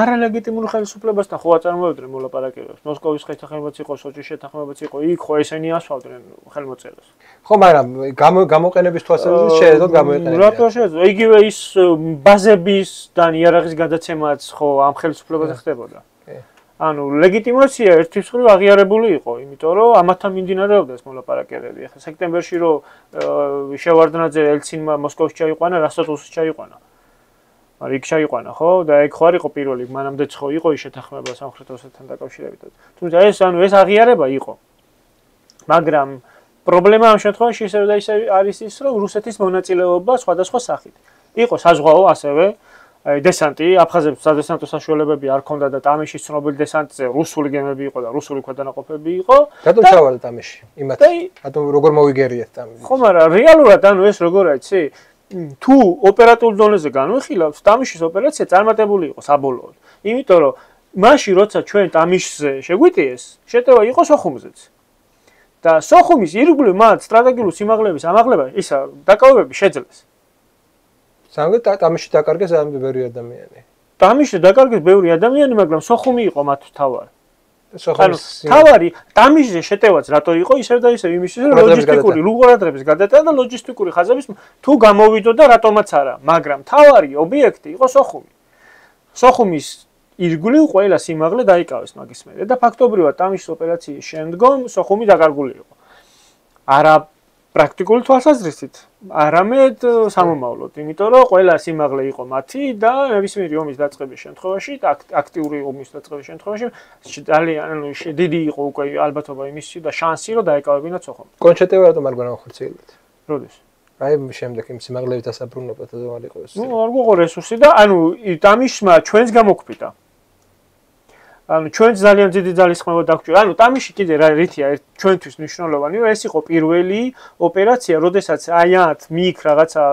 არალეგიტიმურ ხელისუფლებასთან ხო აწარმოებდნენ მოლაპარაკებებს. მოსკოვის ხელმწიფეც იყო, სოჭის შეთანხმებაც იყო, იქ ხო ესენი ასვავდნენ ხელმოწერას. ხო, მაგრამ გამოყენების თვალსაზრისით შეეძლოთ გამოიყენებინა. რატო შეეძლო? იგივე ის ბაზების და იარაღის გადაცემაც ხო ამ ხელისუფლებაზე ხდებოდა. ანუ ლეგიტიმაცია ერთის მხრივ აღიარებული იყო, იმიტომ რომ ამათთან მიმდინარეობდა ეს მოლაპარაკებები. ახლა სექტემბერში რომ შევარდნაძე ელცინმა მოსკოვში ჩაიყვანა, რასტოვში ჩაიყვანა. მაგრამ იქ ჩაიყვანა, ხო? და ეგ ხო არ იყო პირველი, მანამდეც ხო იყო ის შეთანხმება სამხრეთ ოსეთთან დაკავშირებით. თუმცა ეს აღიარება იყო. მაგრამ პრობლემა ამ შემთხვევაში ისევ და ისევ არის ის, რომ რუსეთის მონაწილეობა სხვადასხვა სახით. იყო საზღვაო ასევე აი დესანტი, აფხაზებს სადესანტო საშუალებები არ ქონდა და ტამიშის ცნობილი დესანტზე რუსული გემები იყო და რუსული ქვედანაყოფები იყო. რატომ ჩავალა ტამიში? იმათ. რატომ როგორ მოვიგერიეთ ტამიში? ხო, მაგრამ რეალურად ანუ ეს როგორ აიცი? თუ ოპერატიულ ზონაზე განვიხილავთ, ტამიშის ოპერაცია წარმატებული იყო საბოლოოდ. იმიტომ რომ მაშინ როცა ჩვენ ტამიშზე შეგვიტიეს, შეტევა იყო სოხუმზეც. და სოხუმის ირგვლივ მათ სტრატეგიული სიმაღლეების ამაღლება, ისა დაკავებები შეძლეს. სამგეთ ტამიში დაკარგეს ბევრი ადამიანი. ტამიში დაკარგეს ბევრი ადამიანი, მაგრამ სოხუმი იყო მათ თავარი. სოხუმის თავარი ტამიშზე შეტევაც რატო იყო ისევ და ისევ იმისთვის რომ ლოჯისტიკური ლუღურადღების გადატანა და ლოჯისტიკური ხაზების თუ გამოვიდო და რატომაც არა, მაგრამ თავარი ობიექტი იყო სოხუმი. სოხუმის ირგვლივ ყველა სიმაღლე დაიკავეს მაგის მერე და ფაქტობრივად ტამიშის ოპერაციის შემდგომ სოხუმი დაკარგული იყო. არა პრაქტიკული თვალსაზრისით, არამედ სამომავლოდ, იმიტომ რომ ყველა სიმაღლე იყო მათი და ნებისმიერი ომის დაწყების შემთხვევაში, აქტიური ომის დაწყების შემთხვევაში ძალიან დიდი იყო უკვე ალბათობა იმისი და შანსი რომ დაეკავებინათ სოხუმი. კონჩეტევა რატომ არ განახორციელეთ? როდის? აი შემდეგ იმ სიმაღლეების დასაბრუნებლად არ იყო ეს. ნუ არ გვიყო რესურსი და ანუ ტამიშმა ჩვენს გამოგვფრთა. ანუ ჩვენც ძალიან დიდი ძალისხმევა დაგჭირდა. ანუ ტამიში კიდე რა რითია ჩვენთვის მნიშვნელოვანი, რომ ეს იყო პირველი ოპერაცია, როდესაც აი ამათ მიიქ რაღაცა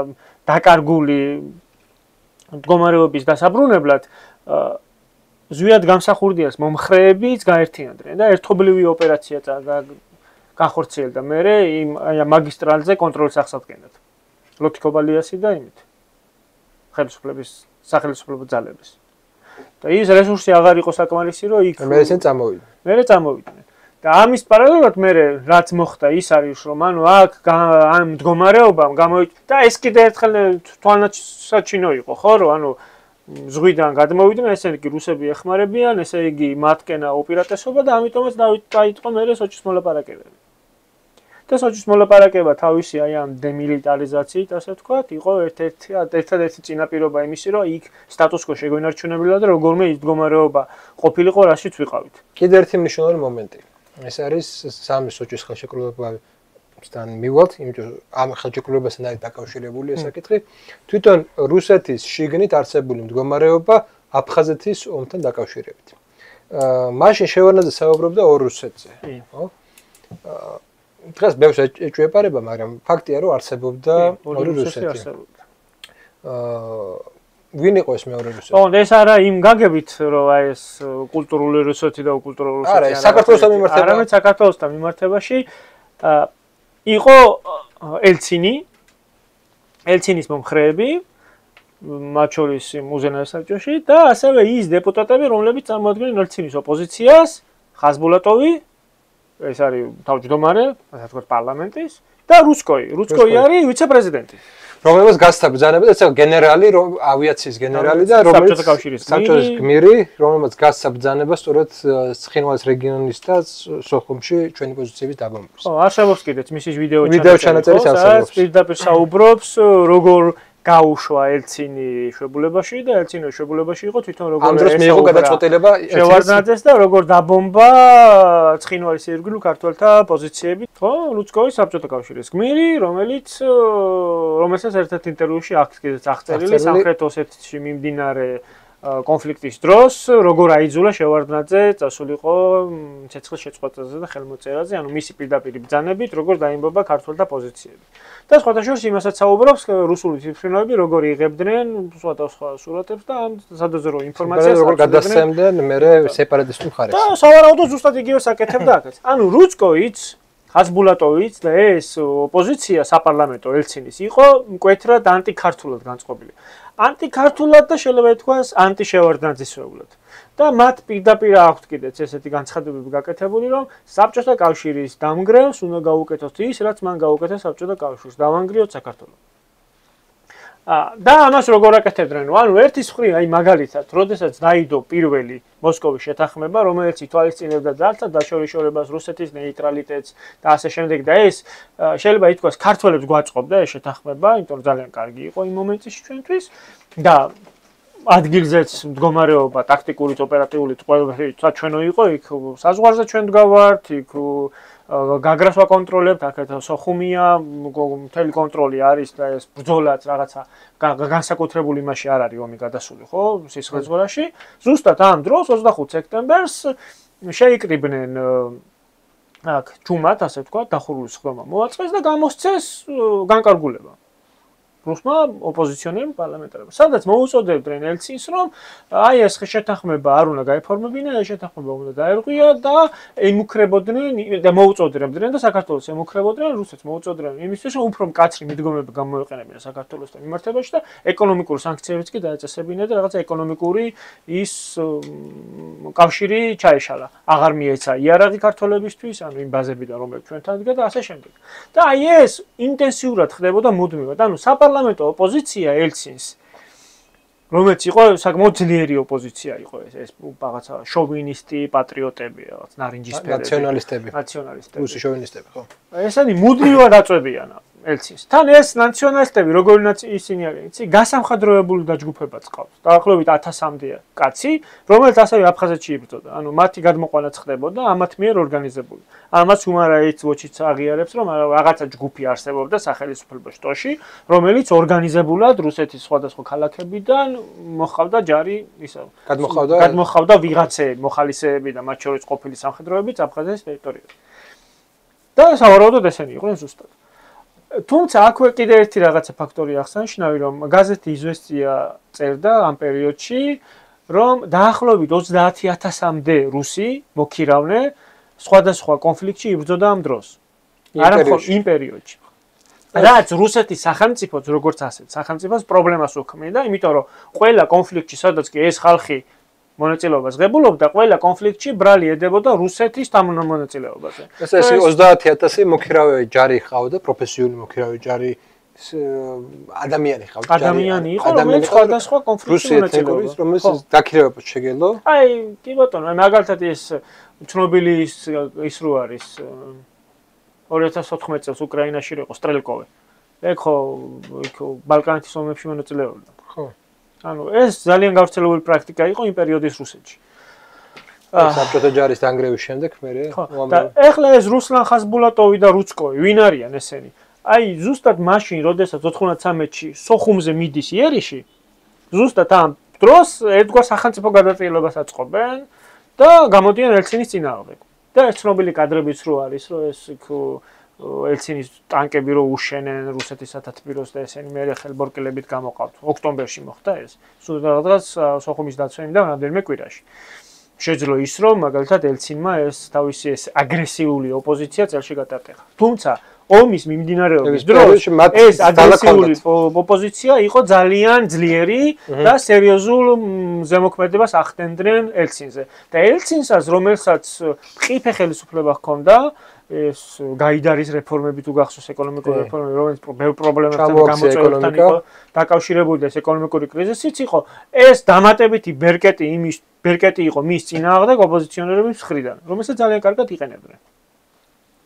დაკარგული მდგომარეობის დასაბრუნებლად ზვიად გამსახურდიას მომხრეებიც გაერთიანდნენ და ერთობლივი ოპერაცია განხორციელდა მერე იმ აი მაგისტრალზე კონტროლის აღსადგენად. ლოთიკობალიასი და იმით. ხელისუფლების სახელმწიფო ძალების. და ის რესურსი აღარ იყო საკმარისი, რომ იქ მე ესენ წამოვიდნენ. მერე წამოვიდნენ. და ამის პარალელურად მერე რაც მოხდა ის არის, რომ ანუ აქ ამ მდგომარეობამ და ეს კიდე ერთხელ თვალსაჩინო იყო, ხო, რომ ანუ ზღვიდან გადმოვიდნენ, ესე იგი რუსები ეხმარებიან, ესე იგი მათკენა უპირატესობა და ამიტომაც დაიწყო მერე სოჭის მოლაპარაკებები. და სოჭის მოლაპარაკება თავისი აი ამ დემილიტარიზაციით, ასე ვთქვათ, იყო ერთადერთი წინაპირობა იმისი, რომ იქ სტატუს-კვო შეგვენარჩუნებილა და როგორმე ის მდგომარეობა ყოფილიყო, რაშიც ვიყავით. კიდევ ერთი მნიშვნელოვანი მომენტი. ეს არის სამი სოჭის ხელშეკრულებასთან მივალთ, იმიტომ რომ ამ ხელშეკრულებასთან არის დაკავშირებული ეს საკითხი. თვითონ რუსეთის შიგნით არსებული მდგომარეობა აფხაზეთის ომთან დაკავშირებით. მაშინ შევარდნაძე საუბრობდა ორ რუსეთზე, ხო? დღეს ბევრს ეჭვეპარება, მაგრამ ფაქტია, რომ არსებობდა ორი რუსეთი. ვინ იყო ეს მეორე რუსეთი? ო, ეს არა იმ გაგებით, რომ აი ეს კულტურული რუსეთი და უკულტურული რუსეთი არა, საქართველოსთან მიმართება. არამედ საქართველოსთან მიმართებაში იყო ელცინის მომხრეები, მათ შორის მუზენაევის საბჭოში და ასევე ის დეპუტატები, რომლებიც წარმოადგენენ ელცინის ოპოზიციას, ხაზბულატოვი ეს არის თავმჯდომარე, ასე ვთქვათ, პარლამენტის და რუსკოი არის ვიცე-პრეზიდენტი. რომელსაც გასცა ბრძანება და ეს გენერალი, ავიაციის გენერალი და რომელიც საბჭოთა გმირი, რომელსაც გასცა ბრძანება სწორედ ცხინვალის რეგიონის და სოხუმში ჩვენი პოზიციების დაბომბვას. ხო, არსებობს კიდეც მისი ვიდეო ჩანაწერიც არსებობს. პირდაპირ საუბრობს, როგორ გაუშვა ელცინი შვებულებაში და ელცინი შვებულებაში იყო თვითონ როგორ ამ დროს მიიღო გადაწყვეტილება შევარდნაძეს და როგორ დაბომბა ცხინვალის ირგვლივ ქართველთა პოზიციები. ხო, ლუცკოვის საბჭოთა კავშირის გმირი, რომელსაც ერთ-ერთ ინტერვიუში აქვს კიდეც აღწერილი სამხრეთ ოსეთში მიმდინარე კონფლიქტის დროს, როგორ აიძულა შევარდნაძე წასულიყო ცეცხლის შეწყვეტაზე და ხელმოწერაზე, ანუ მისი პირდაპირ ბრძანებით, როგორ დაიმბობა ქართველთა პოზიციები. და სხვადასხვა იმასაც საუბრობს რუსული ციფრინოები, როგორ იღებდნენ სხვადასხვა სურათებს და ამ სადაზრო ინფორმაციას როგორ გადასცემდნენ მერე სეპარატისტულ მხარეს. და სავარაუდოდ ზუსტად იგივე საკეთებდა აქაც. ანუ რუცკოიც, ხაზბულატოვიც და ეს ოპოზიცია საპარლამენტო ელცინის იყო მკვეთრად ანტიქართულად განწყობილი. ანტიქართულად და შეიძლება ითქვას ანტიშევარდნაძისეულად. და მათ პირდაპირ აქვთ კიდეც ესეთი განცხადებები გაკეთებული, რომ საბჭოთა კავშირის დამგრევს უნდა გაუკეთოთ ის, რაც მან გაუკეთა საბჭოთა კავშირს, დავანგრიოთ საქართველო. და ამას როგორ აკეთებდნენ? ანუ ერთის მხრივ, აი მაგალითად, როდესაც დაიდო პირველი მოსკოვის შეთანხმება, რომელიც ითვალისწინებდა ძალთა დაშორიშორებას, რუსეთის ნეიტრალიტეტს და ასე შემდეგ და ეს შეიძლება ითქვას ქართველებს გვაწყობდა ეს შეთანხმება, იმიტომ რომ ძალიან კარგი იყო იმ მომენტში ჩვენთვის და ადგილზეც მდგომარეობა ტაქტიკურით, ოპერატიულით ყველაფერი საჩვენო იყო, იქ საზღვარზე ჩვენ დგავართ, იქ გაგრას ვაკონტროლებთ, აქეთ სოხუმია, მთელი კონტროლი არის და ეს ბრძოლაც რაღაცა განსაკუთრებული იმაში არ არის ომი გადასული, ხო, სისხლის ზღვაში. ზუსტად ამ დროს 25 სექტემბერს შეიკრიბნენ აქ ჯუმად, ასე ვთქვათ, დახურული სხდომა მოაწყეს და გამოსცეს განკარგულება. რუსმა ოპოზიციონერმა პარლამენტარებმა. სადაც მოუწოდებდნენ ელცინს, რომ აი ეს შეთანხმება არ უნდა გაეფორმებინა, ეს შეთანხმება უნდა დაერღვია და ემუქრებოდნენ და მოუწოდებდნენ და საქართველოს ემუქრებოდნენ, რუსეთს მოუწოდებდნენ იმისთვის, რომ უფრო მკაცრი მიდგომები გამოეყენებინა საქართველოსთან მიმართებაში და ეკონომიკური სანქციებიც კი დაეწესებინა და რაღაცა ეკონომიკური ის კავშირი ჩაეშალა. აღარ მიეცა იარაღი ქართველებისთვის, ანუ იმ ბაზებიდან, რომლებიც ჩვენთან დგა და ასე შემდეგ. და აი ეს ინტენსიურად ხდებოდა მუდმივად, ანუ საპარლამენტო ოპოზიცია ელცინს, რომელიც იყო საკმაოდ ძლიერი ოპოზიცია იყო ეს რაღაცა შოვინისტი, პატრიოტები, რაღაც ნარინჯისფერები, ნაციონალისტები, რუსი შოვინისტები, ხო. ესენი მუდმივად აწვევიან ელცინს. თან ეს ნაციონალისტები, როგორი ისინი არიან, იცი, გასამხადროებული დაჯგუფებაც ყავს. დაახლოებით 1000-მდე კაცი, რომელიც ასევე აფხაზეთში იბრძოდა. ანუ მათი გადმოყვანაც ხდებოდა ამათ მიერ ორგანიზებული. ამას Human Rights Watch-იც აღიარებს, რომ რაღაცა ჯგუფი არსებობდა სახელმწიფო შტოში, რომელიც ორგანიზებულად რუსეთის სხვადასხვა ქალაქებიდან მოხავდა ჯარი, ისე გადმოხავდა ვიღაცეები, მოხალისეები და მათ შორის ყოფილი სამხედროებიც აფხაზეთის ტერიტორიაზე. და სავარაუდოდ ესენი იყვნენ ზუსტად. თუმცა აქვე კიდე ერთი რაღაცა ფაქტორი აღსანიშნავი, რომ გაზეთი იზვესტია წერდა ამ პერიოდში, რომ დაახლოებით 30000-მდე რუსი მოქირავნე სხვადასხვა კონფლიქტში იბრძოდა ამ დროს. არა მხოლოდ იმ პერიოდში. რაც რუსეთის სახელმწიფოც როგორც ასეთ სახელმწიფოს პრობლემას უქმნიდა, იმიტომ რომ ყველა კონფლიქტში, სადაც კი ეს ხალხი მონაწილეობას ღებულობდა, ყველა კონფლიქტში ბრალი ედებოდა რუსეთის მონაწილეობაზე. ეს 30000 მოქირავე ჯარი ხავდა, პროფესიული მოქირავე ჯარი ადამიანი ხავდა. ადამიანი იყო, რომელიც სხვადასხვა კონფლიქტში მონაწილეობდა, რომელიც დაქირავებას შეგელო. აი, კი ბატონო, მაგალითად ეს ცნობილი ის რო არის 2014 წელს უკრაინაში იყო სტრელკოვი. ეგ ხო ბალკანეთის ომებში მონაწილეობდა. ხო. ანუ ეს ძალიან გავრცელებული პრაქტიკა იყო იმ პერიოდის რუსეთში. საბჭოთა ჯარის დანგრევის შემდეგ მე და ეხლა ეს რუსლან ხაზბულატოვი და რუცკოვი ვინ არიან ესენი? აი ზუსტად მაშინ, როდესაც 93-ში სოხუმზე მიდის იერიში, ზუსტად ამ დროს ერთგვარ სახელმწიფო გადაწყვეტილებას აწყობენ და გამოდიან ელცინის წინააღმდეგ. და ეს ცნობილი კადრებიც რო არის, რომ ეს ელცინის ტანკები რო უშენენ რუსეთის სათათბიროს და ესენი მერე ხელბორკელებით გამოყავთ. ოქტომბერში მოხდა ეს. სულ რაღაც სოხუმის დაცემიდან რამდენიმე კვირაში. შეძლო ის, რომ მაგალითად ელცინმა ეს თავისი ეს აგრესიული ოპოზიცია წელში გადატეხა. თუმცა ომის მიმდინარეობის დროს ეს აგრესიული ოპოზიცია იყო ძალიან ძლიერი და სერიოზულ ზემოქმედებას ახდენდნენ ელცინზე. და ელცინსაც, რომელსაც მყიფე ხელისუფლება ჰქონდა, ეს გაიდარის რეფორმები თუ გახსოვს ეკონომიკური რეფორმები, რომელიც ბევრ პრობლემებთან გამოწვევებთან იყო დაკავშირებული და ეს ეკონომიკური კრიზისიც იყო, ეს დამატებითი ბერკეტი იყო მის წინააღმდეგ ოპოზიციონერების მხრიდან, რომელსაც ძალიან კარგად იყენებდნენ.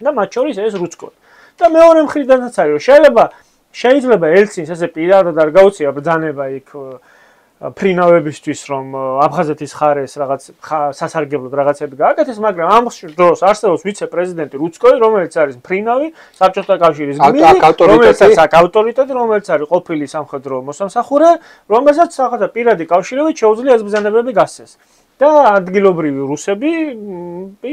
და მათ შორის ეს რუცკოვი. და მეორე მხრიდანაც არის, რომ შეიძლება შეიძლება ელცინს ესე პირადად არ გაუწია ბრძანება იქ ფრინავებისთვის რომ აფხაზეთის ხარეს რაღაც სასარგებლოდ რაღაცები გააკეთეს, მაგრამ ამ დროს არსებობს ვიცე-პრეზიდენტი რუცკოი, რომელიც არის ფრინავი, საბჭოთა კავშირის გმირი, რომელიც არის ავტორიტეტი, რომელიც არის ყოფილი სამხედრო მოსამსახურე, რომელსაც რაღაცა პირადი კავშირებით შეუძლია ეს ბრძანებები გასცეს. და ადგილობრივი რუსები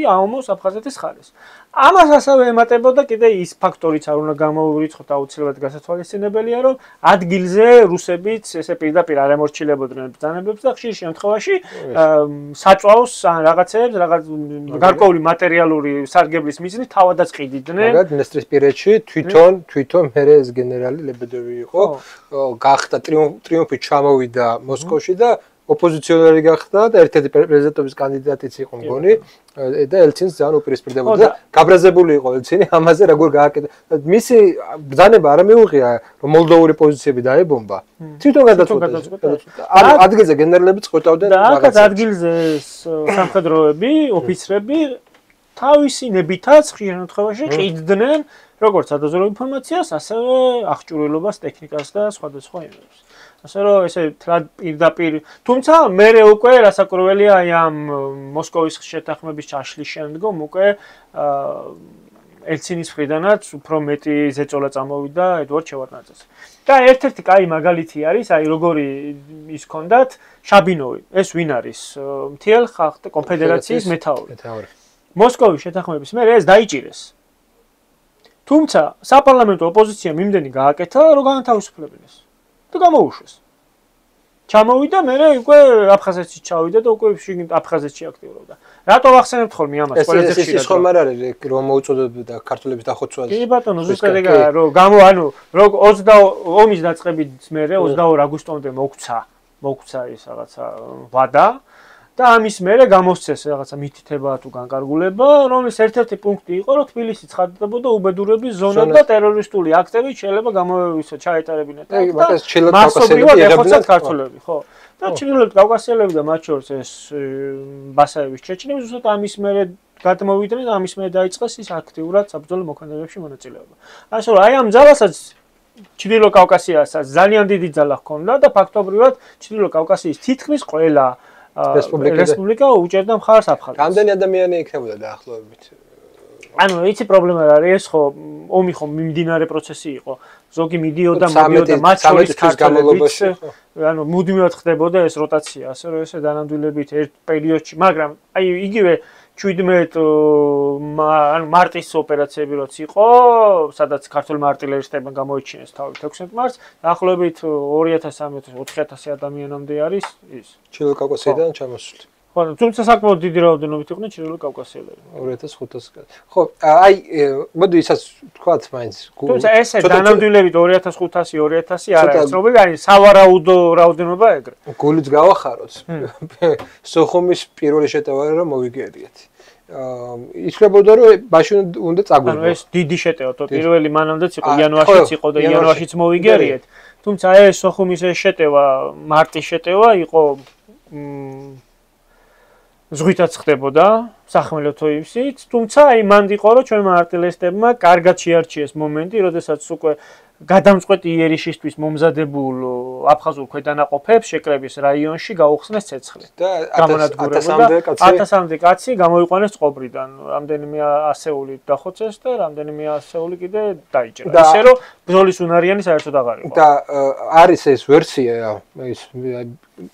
აუმოს აფხაზეთის ხარეს. ამას ასევე ემატებოდა კიდე ის ფაქტორიც არ უნდა გამოვრიცხოთ აუცილებლად გასათვალისწინებელია, რომ ადგილზე რუსებიც ესე პირდაპირ არ ემორჩილებოდნენ ბრძანებებს და ხშირ შემთხვევაში საწვავს ან რაღაცებს, რაღაც გარკვეული მატერიალური სარგებლის მიზნით თავადაც ყიდიდნენ. მაგალითად, დნესტრისპირეთში თვითონ მერე ეს გენერალი ლებედევი იყო, გახდა ტრიუმფით ჩამოვიდა მოსკოვში და ოპოზიციონერი გახდა და ერთ-ერთი პრეზიდენტობის კანდიდატიც იყო მგონი და ელცინს ძალიან უპირისპირდებოდა და გაბრაზებული იყო ელცინი ამაზე როგორ გააკეთა. მისი ბრძანება არ მიუღია რომ მოლდოვური პოზიციები დაებომბა. თვითონ გადაწყვეტა. ადგილზე გენერლები წყვეტავდნენ რაღაცას. და ადგილზე სამხედროები, ოფიცრები თავისი ნებითაც ხშირ შემთხვევაში ყიდდნენ როგორც სადაზვერვო ინფორმაციას, ასევე აღჭურვილობას, ტექნიკას და სხვადასხვა იმებს. ასე რომ ესე პირდაპირ თუმცა მერე უკვე რასაკვირველია აი ამ მოსკოვის შეთანხმების ჩაშლის შემდგომ უკვე ელცინის მხრიდანაც უფრო მეტი ზეწოლა წამოვიდა ედვარდ შევარდნაძეს. და ერთ-ერთი კაი მაგალითი არის აი როგორი ის ჰქონდათ შაბინოვი. ეს ვინ არის? მთიელ ხალხთა კონფედერაციის მეთაური. მოსკოვის შეთანხმების მერე ეს დაიჭირეს. თუმცა საპარლამენტო ოპოზიციამ იმდენი გააკეთა, რომ განათავისუფლებინეს. და გამოუშვეს. ჩამოვიდა მერე უკვე აფხაზეთში ჩავიდა და უკვე აფხაზეთში აქტიურობდა. რატო ვახსენებთ ხოლმე ამას ყველაზე ხშირად? ეს ხომ არ არის რომ მოუწოდებდა ქართველების დახოცვას. კი ბატონო, ზუსტად ეგაა რომ რომ 20 ომის დაწყებით მერე 22 აგვისტომდე მოგვცა ის რაღაცა ვადა და ამის მერე გამოსცეს რაღაცა მითითება თუ განკარგულება, რომლის ერთ-ერთი პუნქტი იყო, რომ თბილისი ცხადდებოდა უბედურების ზონა და ტერორისტული აქტები შეიძლება გამოივიწყოთ, ჩაეტარებინათ. მასობრივად ეხოცათ ქართველები, ხო? და ჩრდილოეთ კავკასიელები და მათ შორის ეს ბასაევის ჩეჩნები ზუსტად ამის მერე გადმოვიდნენ და ამის მერე დაიწყეს ის აქტიურად საბრძოლო მოქმედებებში მონაწილეობა. ასე რომ აი ამ ძალასაც ჩრდილო კავკასიასაც ძალიან დიდი ძალა ჰქონდა და ფაქტობრივად ჩრდილო კავკასიის თითქმის ყველა რესპუბლიკა უჭერდა მხარს აფხაზეთს. რამდენი ადამიანი იქნებოდა დაახლოებით? ანუ იცი პრობლემა რა არის, ეს ხო ომი ხო მიმდინარე პროცესი იყო. ზოგი მიდიოდა მათ შორის ქართველებიც, ანუ მუდმივად ხდებოდა ეს როტაცია, ასე რომ ესე დანამდვილებით ერთ პერიოდში, მაგრამ აი იგივე 17 ანუ მარტის ოპერაციები როც იყო, სადაც ქართველმა არტილერისტებმა გამოიჩინეს თავი 16 მარტს, დაახლოებით 2300-4000 ადამიანამდე არის ის. ჩრდილო კავკასიიდან ჩამოსული. ხო, თუმცა საკმაოდ დიდი რაოდენობით იყვნენ ჩრდილო კავკასიელები. 2500. ხო, აი, მოდი ისაც თქვათ მაინც. თუმცა ესე დანამდვილებით 2500-2000 არ არის ცნობილი, არის სავარაუდო რაოდენობა ეგრე. გულიც გავახაროთ. სოხუმის პირველი შეტევა რომ მოვიგერიეთ. ითვლებოდა რომ ბაში უნდა წაგვიდო. ანუ ეს დიდი შეტევა, თო პირველი მანამდეც იყო იანვარშიც იყო და იანვარშიც მოვიგერიეთ. თუმცა ეს სოხუმის ეს შეტევა, მარტის შეტევა იყო ზღვითაც ხდებოდა სახმელეთო იმსით, თუმცა აი მანდ იყო რომ ჩვენმა არტილერისტებმა კარგად შეარჩიეს მომენტი, როდესაც უკვე გადამწყვეტი იერიშისთვის მომზადებულ აფხაზურ ქვედანაყოფებს შეკრების რაიონში გაუხსნეს ცეცხლი. და 1000-მდე კაცი გამოიყვანეს წყობრიდან, რამდენიმე ასეული დახოცეს და რამდენიმე ასეული კიდე დაიჭრა. ისე რომ ბრძოლის უნარიანი საერთოდ აღარ იყო. და არის ეს ვერსია, ის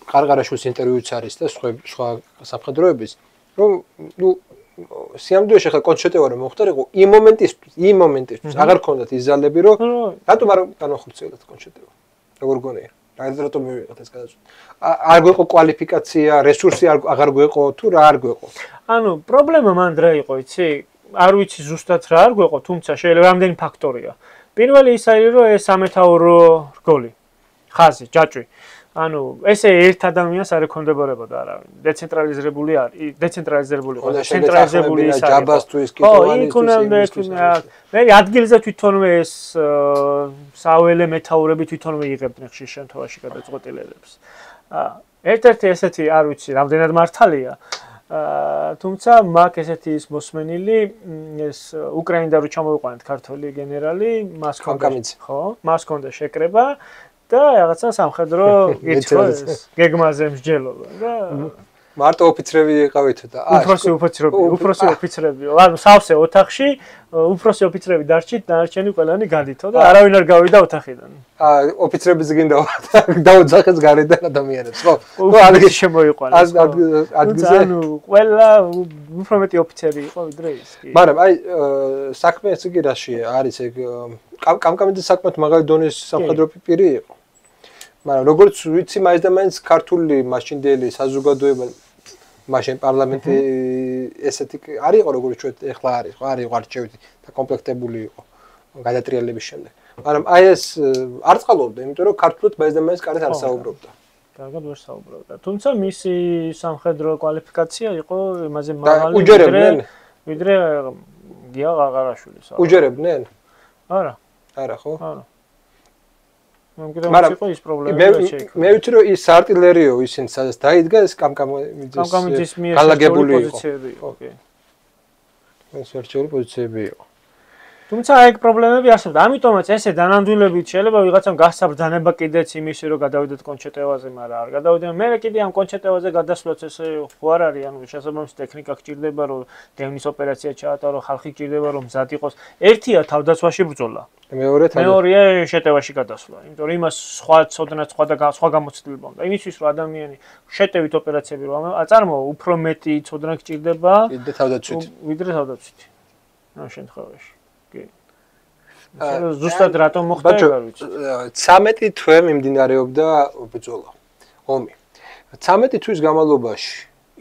ყარყარაშვილის ინტერვიუც არის და სხვა სამხედროების, რომ ნუ სიამდვილეში ხა კონცერტევა რომ მოხდარიყო იმ მომენტისთვის აღარ ქონდათ ის ძალები რომ რატომ არ განახორციელოთ კონცერტევა როგორ გონია რატომ მივიღეთ ეს გადაწყვეტა არ გვეყო კვალიფიკაცია რესურსი აღარ გვეყო თუ რა არ გვეყო ანუ პრობლემა მან რა იყო იცი არ ვიცი ზუსტად რა არ გვეყო თუმცა შეიძლება რამდენი ფაქტორია პირველი ის არის რომ ეს სამეთაურო რგოლი ხაზი ჯაჭვი ანუ ესე ერთ ადამიანს არ ეკონდებორებოდა არავინ. დეცენტრალიზებული არის, დეცენტრალიზებული იყო, ცენტრალიზებული ის არის. ჯაბასთვის კიტოვანის მე ადგილზე თვითონვე ეს საველე მეთაურები თვითონვე იღებდნენ ხშირ შემთხვევაში გადაწყვეტილებებს. ერთ-ერთი ესეთი არ ვიცი, რამდენად მართალია. თუმცა მაგ ესეთი ის მოსმენილი ეს უკრაინიდან რო ჩამოვიყვანეთ ქართველი გენერალი მას ჰქონდა შეკრება და რაღაცა სამხედრო ირჩევა გეგმაზე მსჯელობა და მარტო ოფიცრები იყავით და უფროსი ოფიცრებიო ანუ სავსე ოთახში უფროსი ოფიცრები დარჩით დანარჩენი ყველანი გადითო და არავინ არ გავიდა ოთახიდან ოფიცრების გინდა დაუძახეს გარედან ადამიანებს ხო ალგე შემოიყვანეს ადგილზე ანუ ყველა უფრო მეტი ოფიცერი იყო ვიდრე ის კი მაგრამ აი საქმე ეს იგი რაშია არის ეგ კამკამიძე საკმაოდ მაღალი დონის სამხედრო პირი იყო მაგრამ როგორც ვიცი მაინც და მაინც ქართული მაშინდელი საზოგადოება მაშინ პარლამენტი ესეთი არ იყო როგორც ჩვენ ეხლა არის ხო არ იყო არჩევით და კომპლექტებული იყო გადატრიალების შემდეგ მაგრამ აი ეს არ წყალობდა იმიტომ რომ ქართულად მაინც და მაინც კარგად არ საუბრობდა კარგად ვერ საუბრობდა თუმცა მისი სამხედრო კვალიფიკაცია იყო იმაზე მაღალი ვიდრე გია ღაღარაშვილის უჯერებდნენ არა ხო არა მაგრამ იყო ის პრობლემა მე ვიცი რომ ის არტილერიო ისინი სადაც დაიდგა ეს კამკამიძის გალაგებული პოზიციები იყო კი ეს ერთეული პოზიციები იყო თუმცა ეგ პრობლემები არსებობდა ამიტომაც ესე დანამდვილებით შეიძლება ვიღაცამ გასცა ბრძანება კიდეც იმისი რომ გადავიდეთ კონჩეტევაზე მაგრამ არ გადავიდნენ მე კიდე ამ კონჩეტევაზე გადასვლაც ესე ხო არ არის ანუ შესაბამისი ტექნიკა გჭირდება რომ დევნის ოპერაცია ჩაატარო ხალხი გჭირდება რომ მზად იყოს ერთია თავდაცვაში ბრძოლა მეორეა შეტევაში გადასვლა იმიტომ რომ იმას სხვა ცოდნა სხვა გამოცდილება უნდა იმისთვის რომ ადამიანი შეტევით ოპერაციები რომ აწარმოო უფრო მეტი ცოდნა გჭირდება ვიდრე თავდაცვით ამ შემთხვევაში ზუსტად რატომ მოხდა ეგ არ ვიცი 13 თვე მიმდინარეობდა ბრძოლა ომი 13 თვის განმავლობაში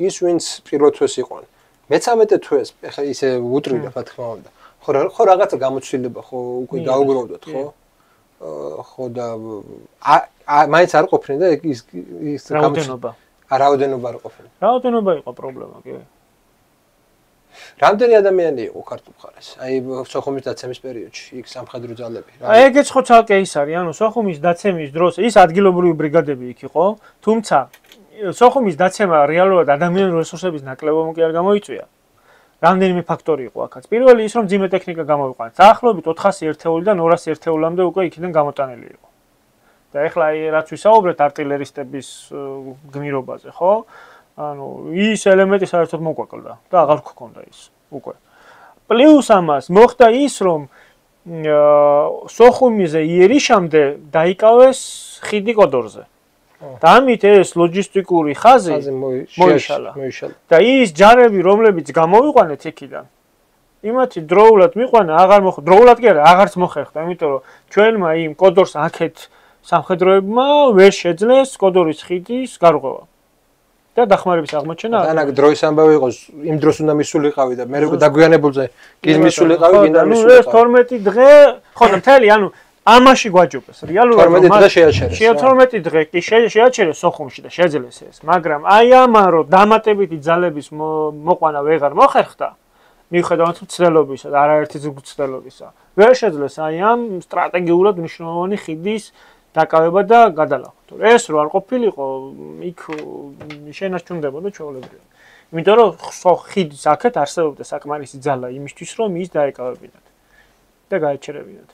ის ვინც პირველ თვეს იყვნენ მე-13 თვეს ეხლა ისე უტრიდა რა თქმა უნდა ხო რაღაცა გამოცდილება ხო უკვე გაუგროვდათ ხო და მაინც არ ყოფიდნენ და ის რაოდენობა არ ყოფილა რაოდენობა იყო პრობლემა კი რამდენი ადამიანი იყო ქართულ მხარეს? აი სოხუმის დაცემის პერიოდში, იქ სამხედრო ძალები. აი ეგეც ხო ცალკე ის არის, ანუ სოხუმის დაცემის დროს ის ადგილობრივი ბრიგადები იქ იყო, თუმცა სოხუმის დაცემა რეალურად ადამიანური რესურსების ნაკლებობი არ გამოიწვია. რამდენიმე ფაქტორი იყო აქაც. პირველი ის რომ ძიმე ტექნიკა გამოვიყვანეთ. დაახლოებით 400 ერთეულიდან 200 ერთეულამდე უკვე იქიდან გამოტანილი იყო. და ეხლა აი რაც ვისაუბრეთ артиლერისტების გმირობაზე, ხო? ანუ ის ელემენტი საერთოდ მოგვაკლდა და აღარ გქონდა ის უკვე. პლუს ამას მოხდა ის რომ სოხუმიზე იერიშამდე დაიკავეს ხიდი კოდორზე. და ამით ეს ლოჯისტიკური ხაზი მოიშალა. და ის ჯარები რომლებიც გამოვიყვანეთ იქიდან იმათი დროულად მიყვანა აღარ მოხდა დროულად კი არა აღარც მოხერხდა იმიტომ რომ ჩვენმა იმ კოდორს აქეთ სამხედროებმა ვერ შეძლეს კოდორის ხიდის გარღვევა. და დახმარების აღმოჩენა. თანაგ დროის ამბავი იყო, იმ დროს უნდა მისულიყავი და მე როგორ დაგვიანებულზე კი მისულიყავი, გინდა მისულიყავი. ეს 12 დღე, ხო და მთელი, ანუ ამაში გვაჯობეს. რეალურად 12 დღე შეაჩერეს. 12 დღე კი შეაჩერეს სოხუმში და შეძლეს ეს, მაგრამ აი ამან რომ დამატებითი ძალების მოყვანა ვეღარ მოხერხდა, მიუხედავად ცდელობისა და არაერთი ზუგცდელობისა. ვერ შეძლეს აი ამ სტრატეგიულად მნიშვნელოვანი ხიდის დაკავება და გადალახვა. ეს რო არ ყოფილიყო, იქ შენარჩუნდებოდა ჩვეულებრივად. იმიტომ რომ ხიდის აქეთ არსებობდა საკმარისი ძალა იმისთვის, რომ ის დაეკავებინათ და გაეჩერებინათ.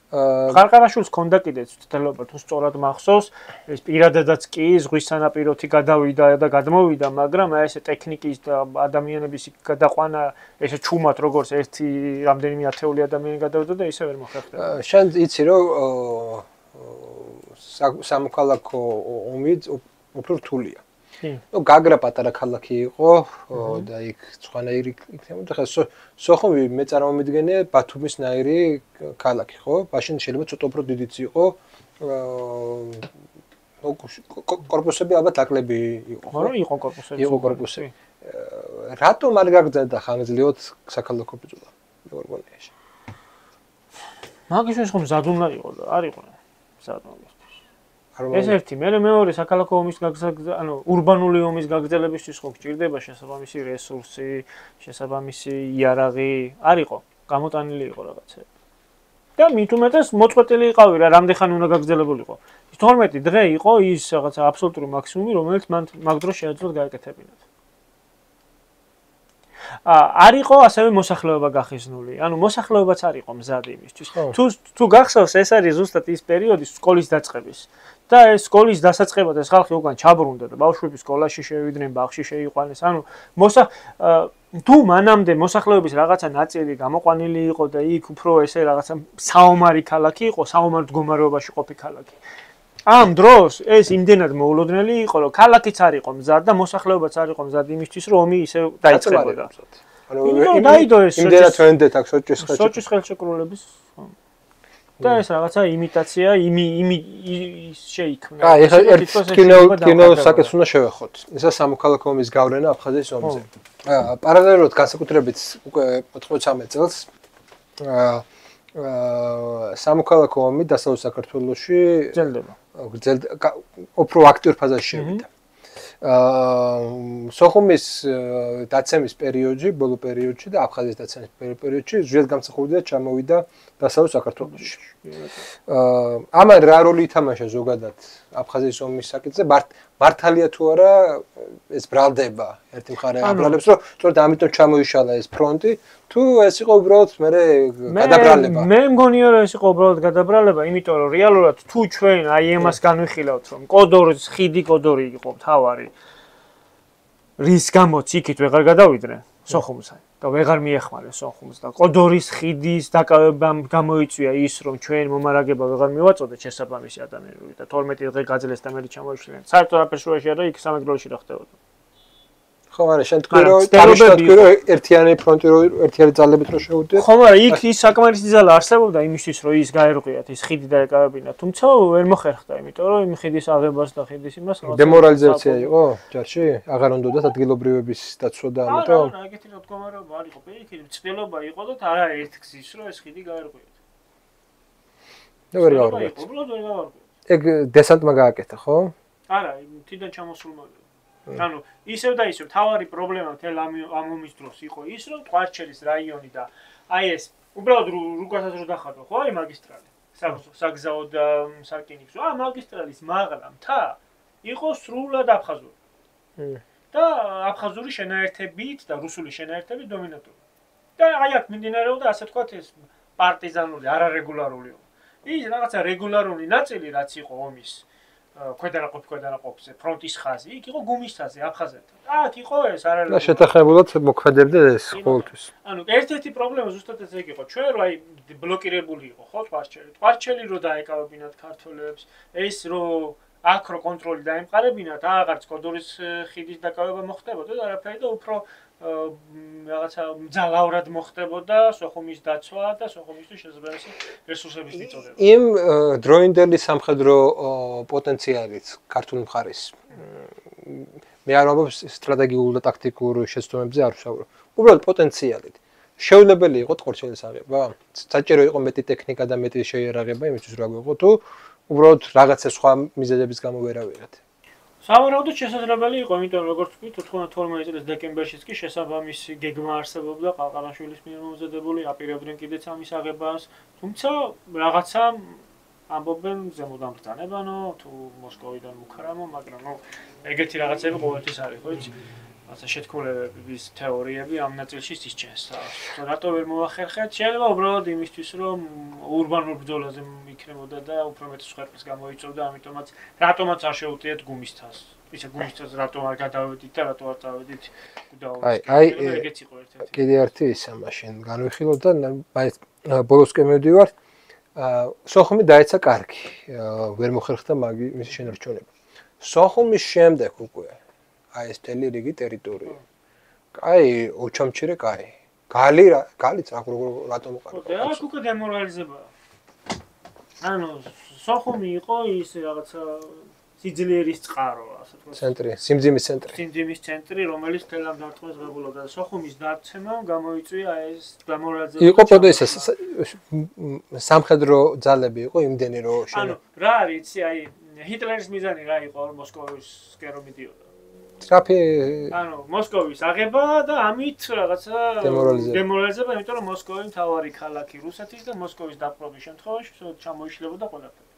ხარყარაშვილს ჰქონდა კიდეც ცდელობა თუ სწორად მახსოვს, ეს პირადადაც კი ზღვის სანაპიროთი გადავიდა და გადმოვიდა, მაგრამ აი ესე ტექნიკის და ადამიანების გადაყვანა, ესე ჩუმად როგორც ერთი რამდენიმე ათეული ადამიანი გადავიდა და ისე ვერ მოხერხდა. შენ იცი რომ სამოქალაქო ომი უფრო რთულია. ნუ გაგრა პატარა ქალაქი იყო და იქ სხვანაირი იქნებოდა. ხა სოხუმი მე წარმომიდგენია ბათუმის ნაირი ქალაქი, ხო? მაშინ შეიძლება ცოტა უფრო დიდიც იყო. კორპუსები ალბათ აკლები იყო. ხო, იყო კორპუსები. იყო კორპუსები. რატომ არ გაგზავნა ხანგრძლივად საქალაქო ბრძოლა? როგორ გონია? მაგის ხომ მზად უნდა იყო და არ იყო მზად მაგისთვის. ეს ერთი, მეორე საქალაქო ომის ანუ ურბანული ომის გაგრძელებისთვის ხო გჭირდება შესაბამისი რესურსი, შესაბამისი იარაღი, არ იყო, გამოტანილი იყო რაღაცები. და მით უმეტეს მოწყვეტილი იყავი რა, რამდენ უნდა გაგრძელებულიყო. 12 დღე იყო ის რაღაცა აბსოლუტური მაქსიმუმი, რომელიც მან მაგ დროს შეეძლოთ გაეკეთებინათ. არ იყო ასევე მოსახლეობა გახიზნული. ანუ მოსახლეობაც არ იყო მზად იმისთვის. თუ გახსოვს, ეს არის ზუსტად ის პერიოდი სკოლის დაწყების. და ეს სკოლის დასაწყებად ეს ხალხი უკან ჩაბრუნდა და ბავშვები სკოლაში შევიდნენ, ბაღში შეიყვანეს. ანუ თუ მანამდე მოსახლეობის რაღაცა ნაწილი გამოყვანილი იყო და იქ უფრო ესე რაღაცა საომარი ქალაქი იყო, საომარ მდგომარეობაში ყოფი ქალაქი. ამ დროს ეს იმდენად მოულოდნელი იყო, რომ ქალაქიც არ იყო მზად და მოსახლეობაც არ იყო მზად იმისთვის, რომ ომი ისე დაიწყებოდა. ანუ იმდენად ვენდეთ აქვს სოჭის ხელშეკრულების და ეს რაღაცა იმიტაცია შეიქმნა. აი, ეხლა კინო საკითხს უნდა შევეხოთ. ისა სამოქალაქო ომის გავლენა აფხაზეთის ომზე. პარალელურად განსაკუთრებით უკვე 93 წელს სამოქალაქო ომი დასავლეთ საქართველოში გრძელდება. უფრო აქტიურ ფაზაში შევიდა. სოხუმის დაცემის პერიოდში, ბოლო პერიოდში და აფხაზეთის დაცემის პერიოდში ზუსტად გამსახურდია ჩამოვიდა დასავლეთ საქართველოში. ამან რა როლი ითამაშა ზოგადად აფხაზეთის ომის საკითხზე? მართალია თუ არა ეს ბრალდება ერთი მხარე აბრალებს, რომ სწორედ ამიტომ ჩამოიშალა ეს ფრონტი, თუ ეს იყო უბრალოდ გადაბრალება? მე მგონია რომ ეს იყო უბრალოდ გადაბრალება, იმიტომ რომ რეალურად თუ ჩვენ აი ამას განვიხილავთ, რომ ხიდი კოდორი იყო მთავარი, რის გამოც იქით ვეღარ გადავიდნენ სოხუმსა და ვეღარ მიეხმარეს სოხუმს და კოდორის ხიდის დაკავებამ გამოიწვია ის, რომ ჩვენ მომარაგება ვეღარ მივაწოდეთ შესაბამისი ადამიანები და 12 დღე გაძლეს და მე ჩამოიშვნენ. საერთოდ აფერშუაში არა, იქ სამეგრელოში რა ხდებოდა. ხო, არა, შენ თქვი რომ ერთიანი ფრონტი რო ერთიანი ძალებით რო შეუდიოთ. ხო, არა, იქ ის საკმარისი ძალა არსებობდა იმისთვის, რომ ის გაერღვიათ, ის ხიდი დაეკავებინა, თუმცა ვერ მოხერხდა, იმიტომ რომ იმ ხიდის აღებას და ხიდის იმას დემორალიზაცია იყო ჯარში, აღარ უნდათ ადგილობრივების დაცვა და ამიტომ. არა, ეგეთი რა მდგომარეობა არ იყო, იქ მცდელობა იყო და არა ერთ გზის რომ ეს ხიდი გაერღვიათ. და ვერ გავარკვევთ. უბრალოდ ვერ გავარკვევთ. ეგ დესანტმა გააკეთა, ხო? არა, თიდან ჩამოსულმა. ანუ ისევ და ისევ თავარი პრობლემა მთელ ამ ომის დროს იყო ის, რომ ტყვარჩელის რაიონი და აი ეს უბრალოდ რუკასაც რო დახატო, ხო, აი მაგისტრალი, საგზაო და სარკინიგზო, მაგისტრალის მაღლა მთა იყო სრულად აფხაზური. და აფხაზური შენაერთებით და რუსული შენაერთებით დომინანტური. და აი აქ მიმდინარეობდა ასე ვთქვათ ეს პარტიზანული, არარეგულარული ომი. ის რაღაცა რეგულარული ნაწილი რაც იყო ომის ქვედანაყოფზე ფრონტის ხაზი, იქ იყო გუმის ხაზი აფხაზეთთან. აქ იყო ეს არალეგულარული. და შეთანხმებულად მოქმედებდა ეს ყოველთვის. ანუ ერთ-ერთი პრობლემა ზუსტად ეს იყო. ჩვენ რო აი ბლოკირებული იყო, ხო, ტყვარჩელი რო დაეკავებინათ ქართველებს, ეს რო აქ რო კონტროლი დაემყარებინათ, აღარც კოდორის ხიდის დაკავება მოხდებოდა და არაფერი და უფრო რაღაცა მძალავრად მოხდებოდა სოხუმის დაცვა და სოხუმისთვის შესაძლებელი რესურსების მიწოდება. იმ დროინდელი სამხედრო პოტენციალით ქართული მხარის მე არ ვამბობ სტრატეგიულ და ტაქტიკურ შეცდომებზე არ ვსაუბრობ. უბრალოდ პოტენციალით. შეუძლებელი იყო ტყვარჩელის აღება? საჭირო იყო მეტი ტექნიკა და მეტი შეიარაღება იმისთვის რა გვიყო თუ უბრალოდ რაღაცა სხვა მიზეზების გამო ვერავიღეთ. სავარაუდოდ შესაძლებელი იყო, იმიტომ რომ როგორც ვთქვით 92 წლის დეკემბერშიც კი შესაბამისი გეგმა არსებობდა ყაყარაშვილის მიერ მომზადებული, აპირებდნენ კიდეც ამის აღებას, თუმცა რაღაცა ამბობენ ზემოთ ამბრძანებანო თუ მოსკოვიდან მუქარამო, მაგრამ ეგეთი რაღაცები ყოველთვის არის, ხო იცი? ასე შეთქმულებების თეორიები ამ ნაწილში ისჩენს. რატო ვერ მოახერხეთ? შეიძლება უბრალოდ იმისთვის, რომ ურბანულ ბრძოლაზე იქნებოდა და უფრო მეტი სხერხის გამოიწვევდა, ამიტომაც რატომაც არ შეუძლიათ გუმისთას. ისე გუმისთას რატომ არ გადავედით და რატო არ წავედით გუდაურის. აი, ეგეც იყო ერთ-ერთი. კიდე ერთი ისა მაშინ განვიხილოთ და ბოლოსკენ მივდივართ. სოხუმი დაეცა კარგი. ვერ მოხერხდა მისი შენარჩუნება. სოხუმის შემდეგ უკვე აი ეს მთელი რიგი ტერიტორია. კაი, ოჩამჩირე კაი. გალიც რატომ უყარდა? და აქ უკვე დემორალიზებაა. ანუ სოხუმი იყო ის რაღაცა სიძლიერის წყარო, ასე ვთქვათ. ცენტრი, სიმძიმის ცენტრი. სიმძიმის ცენტრი, რომელიც მთელ ამ დარტყმას ღებულობდა და სოხუმის დაცემამ გამოიწვია ეს დემორალიზება. იყო პოდო ეს სამხედრო ძალები იყო იმდენი რომ ანუ რა არის, იცი, აი ჰიტლერის მიზანი რა იყო მოსკოვისკენ რომ მიდიოდა? ანუ მოსკოვის აღება და ამით რაღაცა დემორალიზება, იმიტომ რომ მოსკოვი მთავარი ქალაქი რუსეთის და მოსკოვის დაპყრობის შემთხვევაში ჩამოიშლებოდა ყველაფერი.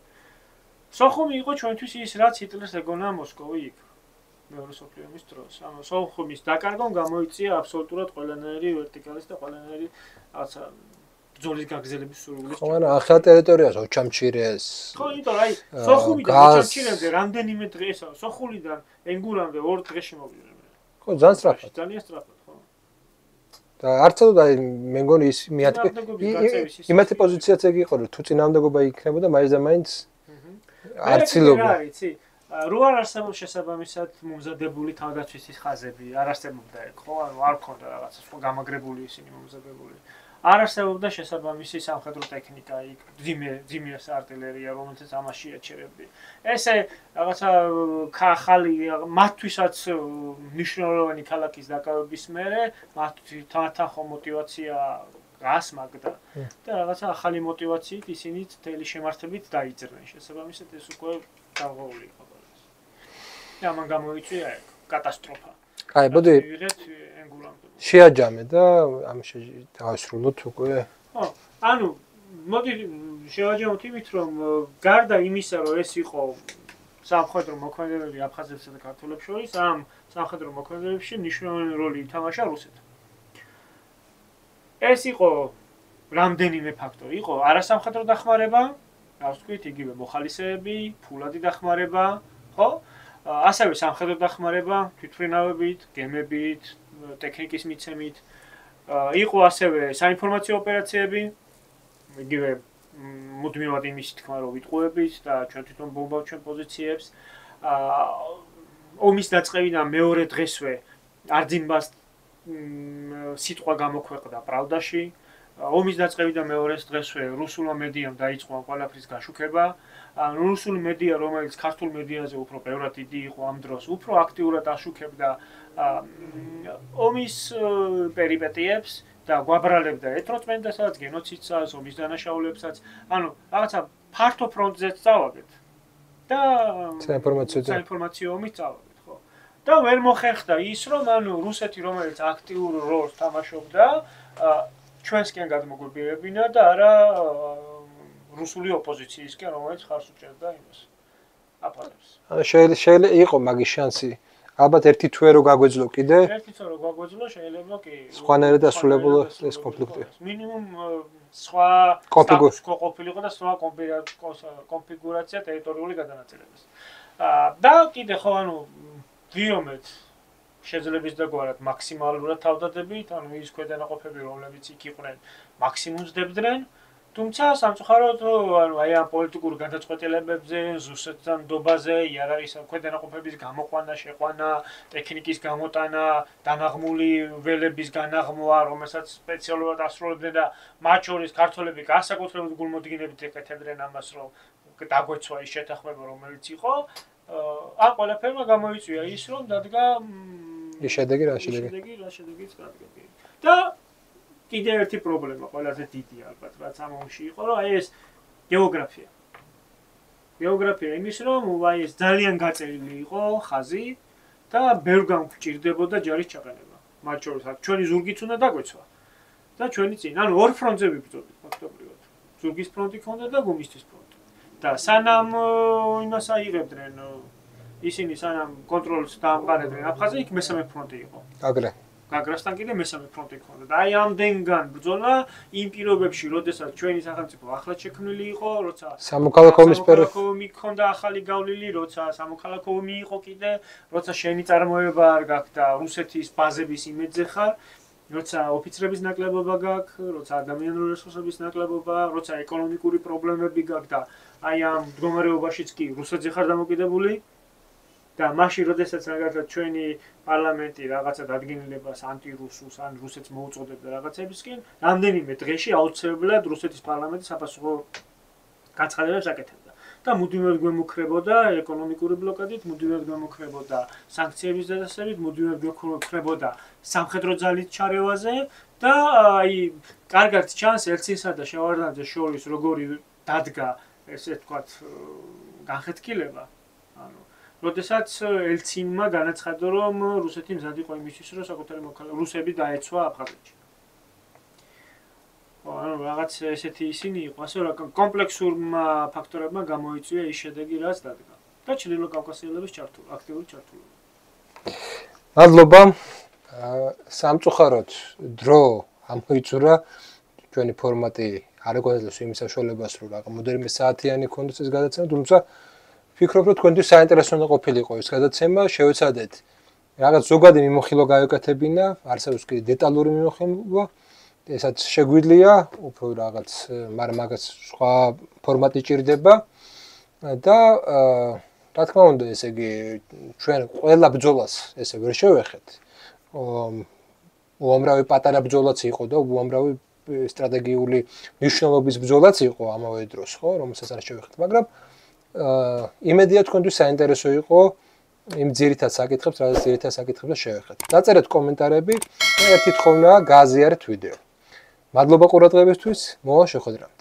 სოხუმი იყო ჩვენთვის ის, რაც ჰიტლერს ეგონა მოსკოვი იქ. მეორე მსოფლიო ომის დროს. ანუ სოხუმის დაკარგვამ გამოიწია აბსოლუტურად ყველანაირი ვერტიკალის და ყველანაირი რაღაცა ბრძოლის გაგრძელების სურვილის. ხო, ანუ ახლა ტერიტორიას ოჩამჩირეს. ხო, იმიტომ რომ აი სოხუმიდან ოჩამჩირემდე რამდენიმე დღეა, სოხუმიდან ენგურამდე 2 დღეში მოვიდა. ხო, ძალიან სწრაფად. ძალიან სწრაფად, ხო. და არცად აი მე მგონი ის იმათი პოზიციაც ეგ იყო, რომ თუ წინააღმდეგობა იქნებოდა, მაინც და მაინც არცილობა. რა იცი? რო არ არსებობს შესაბამისად მომზადებული თავდაცვის ხაზები, არ არსებობდა ეგ, ხო? ანუ არ ქონდა რაღაცა სხვა გამაგრებული ისინი მომზადებული. არ არსებობდა შესაბამისი სამხედრო ტექნიკა იქ, ძიმე артиლერია, რომელსაც ამაში ეჩერებდი. ესე რაღაცა ხალი მათთვისაც მნიშვნელოვანი ქალაქის დაკავების მერე, მათთან ხო мотиваცია გასმაგდა და რაღაცა ახალი мотиваციით ისინი თელი შემართებით დაიძრნენ. შესაბამისად ეს უკვე დაღოული იყო. და მან გამოიწვია კატასტროფა. კაი, მოდი შეაჯამე და ამ დავასრულოთ უკვე. ხო, ანუ მოდი შევაჯამოთ იმით, რომ გარდა იმისა, რომ ეს იყო სამხედრო მოქმედებები აფხაზეთსა და ქართველებს შორის, ამ სამხედრო მოქმედებებში მნიშვნელოვანი როლი ითამაშა რუსეთმა. ეს იყო რამდენიმე ფაქტორი. იყო არასამხედრო დახმარება, რა ვთქვით, იგივე მოხალისეები, ფულადი დახმარება, ხო? ასევე სამხედრო დახმარება, თვითმფრინავებით, გემებით, ტექნიკის მიცემით. იყო ასევე საინფორმაციო ოპერაციები, იგივე მუდმივად იმის თქმა, რომ ვიტყუებით და ჩვენ თვითონ ბომბავთ ჩვენ პოზიციებს. ომის დაწყებიდან მეორე დღესვე არძინბას სიტყვა გამოქვეყნდა პრავდაში. ომის დაწყებიდან მეორე დღესვე რუსულმა მედიამ დაიწყო ყველაფრის გაშუქება. რუსული მედია, რომელიც ქართულ მედიაზე უფრო ბევრად დიდი იყო ამ დროს, უფრო აქტიურად აშუქებდა ომის პერიპეტიებს და გვაბრალებდა ეთნოწმენდასაც, გენოციდსაც, ომის დანაშაულებსაც. ანუ რაღაცა ფართო ფრონტზეც წავაგეთ და საინფორმაციო ომით წავაგეთ, ხო? და ვერ მოხერხდა ის, რომ ანუ რუსეთი, რომელიც აქტიურ როლს თამაშობდა, ჩვენსკენ გადმოგვებირებინა და არა რუსული ოპოზიციისკენ, რომელიც ხარს უჭერდა იმას. აპარებს. შეიძლება იყო მაგის შანსი. ალბათ ერთი თვე რო გაგვეძლო კიდე. ერთი თვე რო გაგვეძლო, შეიძლება კი. სხვანაირად დასრულებულა ეს კონფლიქტი. მინიმუმ სხვა სტატუსი ყოფილიყო და სხვა კონფიგურაცია ტერიტორიული გადანაწილების. და კიდე ხო ანუ ვიომეთ შეძლებს დაგვარად მაქსიმალურად თავდადებით, ანუ ის ქვედანაყოფები, რომლებიც იქ იყვნენ, მაქსიმუმს დებდნენ. თუმცა სამწუხაროდ ანუ აი ამ პოლიტიკურ გადაწყვეტილებებზე, ზუსტად დობაზე, იარაღის ქვედანაყოფების გამოყვანა, შეყვანა, ტექნიკის გამოტანა, დანაღმული ველების განაღმვა, რომელსაც სპეციალურად ასრულებდნენ და მათ შორის ქართველები განსაკუთრებით გულმოდგინებით ეკეთებდნენ ამას, რომ დაგვეცვა ის შეთანხმება, რომელიც იყო. ამ ყველაფერმა გამოიწვია ის, რომ დადგა შედეგი რა შედეგიც დადგა. და კიდევ ერთი პრობლემა ყველაზე დიდი ალბათ რაც ამ ომში იყო, რომ აი ეს გეოგრაფია. გეოგრაფია იმის, რომ აი ეს ძალიან გაწერილი იყო ხაზი და ბევრგან გვჭირდებოდა ჯარის ჩაყენება. მათ შორის ჩვენი ზურგიც უნდა დაგვეცვა. და ჩვენი წინ, ანუ ორ ფრონტზე ვიბრძოდით ფაქტობრივად. ზურგის ფრონტი ქონდა და გუმისთვის ფრონტი. და სანამ იმას აიღებდნენ ისინი სანამ კონტროლს დაამყარებდნენ აფხაზი, იქ მესამე ფრონტი იყო. გაგრასთან კიდე მესამე ფრონტი ქონდა. და აი ამდენგან ბრძოლა იმ პირობებში, როდესაც ჩვენი სახელმწიფო ახლად შექმნილი იყო, როცა სამოქალაქო ომი ქონდა ახალი გავლილი, როცა სამოქალაქო ომი იყო კიდე, როცა შენი წარმოება არ გაქვს და რუსეთის ბაზების იმედზე ხარ, როცა ოფიცრების ნაკლებობა გაქვს, როცა ადამიანური რესურსების ნაკლებობა, როცა ეკონომიკური პრობლემები გაქვს და აი ამ მდგომარეობაშიც კი რუსეთზე ხარ დამოკიდებული. და მაშინ, როდესაც რაღაცა ჩვენი პარლამენტი რაღაცა დადგენილებას ანტირუსულს ან რუსეთს მოუწოდებდა რაღაცებისკენ, რამდენიმე დღეში აუცილებლად რუსეთის პარლამენტი საფასურო გაცხადებებს აკეთებდა. და მუდმივად გვემუქრებოდა ეკონომიკური ბლოკადით, მუდმივად გვემუქრებოდა სანქციების დადასებით, მუდმივად გვემუქრებოდა სამხედრო ძალით ჩარევაზე და აი კარგად ჩანს ელცინსა და შევარდნაძეს შორის როგორი დადგა ესე ვთქვათ განხეთქილება. ანუ როდესაც ელცინმა განაცხადა, რომ რუსეთი მზად იყო იმისთვის, რომ საკუთარი რუსები დაეცვა აფხაზეთში. ანუ რაღაც ესეთი ისინი იყო, ასე რომ კომპლექსურმა ფაქტორებმა გამოიწვია ის შედეგი, რაც დადგა. და ჩრდილო კავკასიელების აქტიური ჩართულობა. მადლობა. სამწუხაროდ დრო ამოიწურა ჩვენი ფორმატი არ ეგვაძლევს იმ საშუალებას რომ რაღაც მოდერნი საათიანი ქონდეს ეს გადაცემა, თუმცა ვფიქრობ რომ თქვენთვის საინტერესო უნდა ყოფილიყო ეს გადაცემა, შევეცადეთ რაღაც ზოგადი მიმოხილვა გაეკეთებინა, არსებობს კიდე დეტალური მიმოხილვა, ესაც შეგვიძლია, უფრო რაღაც, მაგრამ მაგას სხვა ფორმატი ჭირდება და რა თქმა უნდა, ესე იგი ჩვენ ყველა ბრძოლას ესე ვერ შევეხეთ. უამრავი პატარა ბრძოლაც იყო და უამრავი სტრატეგიული მნიშვნელობის ბრძოლაც იყო ამავე დროს, ხო, რომელსაც არ შევეხეთ, მაგრამ იმედია თქვენთვის საინტერესო იყო იმ ძირითად საკითხებს, რაც ძირითად საკითხებს შევეხეთ. დაწერეთ კომენტარები და ერთი თხოვნა გააზიარეთ ვიდეო. მადლობა ყურადღებისთვის, მოვა შეხვედრა.